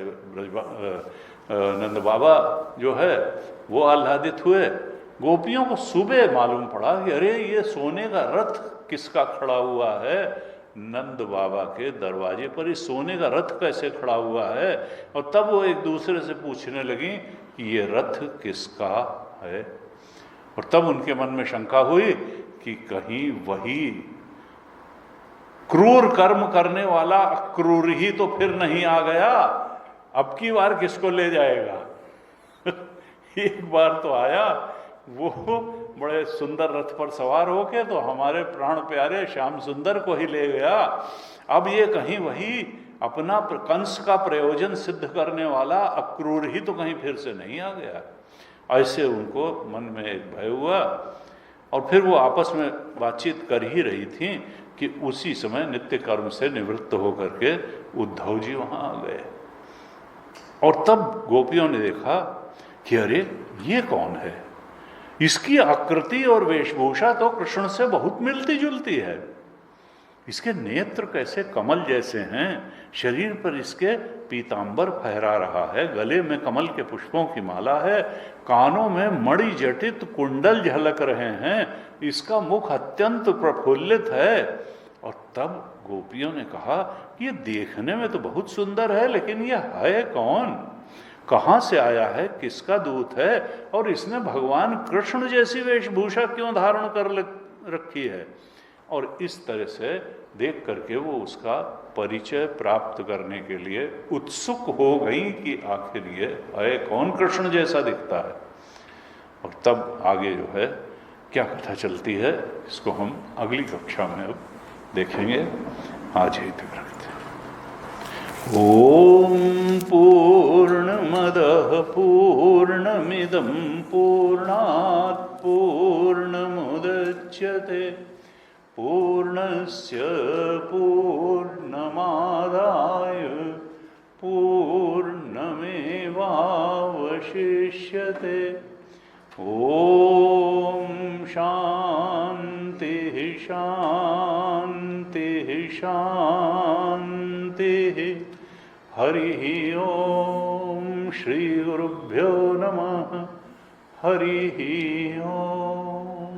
नंद बाबा जो है वो आह्लादित हुए। गोपियों को सुबह मालूम पड़ा कि अरे ये सोने का रथ किसका खड़ा हुआ है, नंद बाबा के दरवाजे पर इस सोने का रथ कैसे खड़ा हुआ है। और तब वो एक दूसरे से पूछने लगी कि ये रथ किसका है। और तब उनके मन में शंका हुई कि कहीं वही क्रूर कर्म करने वाला अक्रूर ही तो फिर नहीं आ गया, अब की बार किसको ले जाएगा। एक बार तो आया, वो बड़े सुंदर रथ पर सवार होके तो हमारे प्राण प्यारे श्याम सुंदर को ही ले गया। अब ये कहीं वही अपना कंस का प्रयोजन सिद्ध करने वाला अक्रूर ही तो कहीं फिर से नहीं आ गया। ऐसे उनको मन में एक भय हुआ। और फिर वो आपस में बातचीत कर ही रही थी कि उसी समय नित्य कर्म से निवृत्त होकर के उद्धव जी वहां आ गए। और तब गोपियों ने देखा कि अरे ये कौन है, इसकी आकृति और वेशभूषा तो कृष्ण से बहुत मिलती जुलती है। इसके नेत्र कैसे कमल जैसे हैं, शरीर पर इसके पीतांबर फहरा रहा है, गले में कमल के पुष्पों की माला है, कानों में मणि जटित कुंडल झलक रहे हैं, इसका मुख अत्यंत प्रफुल्लित है। और तब गोपियों ने कहा ये देखने में तो बहुत सुंदर है, लेकिन ये है कौन, कहाँ से आया है, किसका दूत है, और इसने भगवान कृष्ण जैसी वेशभूषा क्यों धारण कर रखी है। और इस तरह से देख करके वो उसका परिचय प्राप्त करने के लिए उत्सुक हो गई कि आखिर ये है कौन, कृष्ण जैसा दिखता है। और तब आगे जो है क्या कथा चलती है, इसको हम अगली कक्षा में अब देखेंगे। आज ही तक रखते हैं। ओम पूर्णमदः पूर्णमिदं पूर्णात् पूर्णमुदच्यते पूर्णस्य पूर्णमादाय पूर्णमेवावशिष्यते। ओम शांति शांति शांति। हरि ओम श्री गुरुभ्यो नमः। हरि ओम।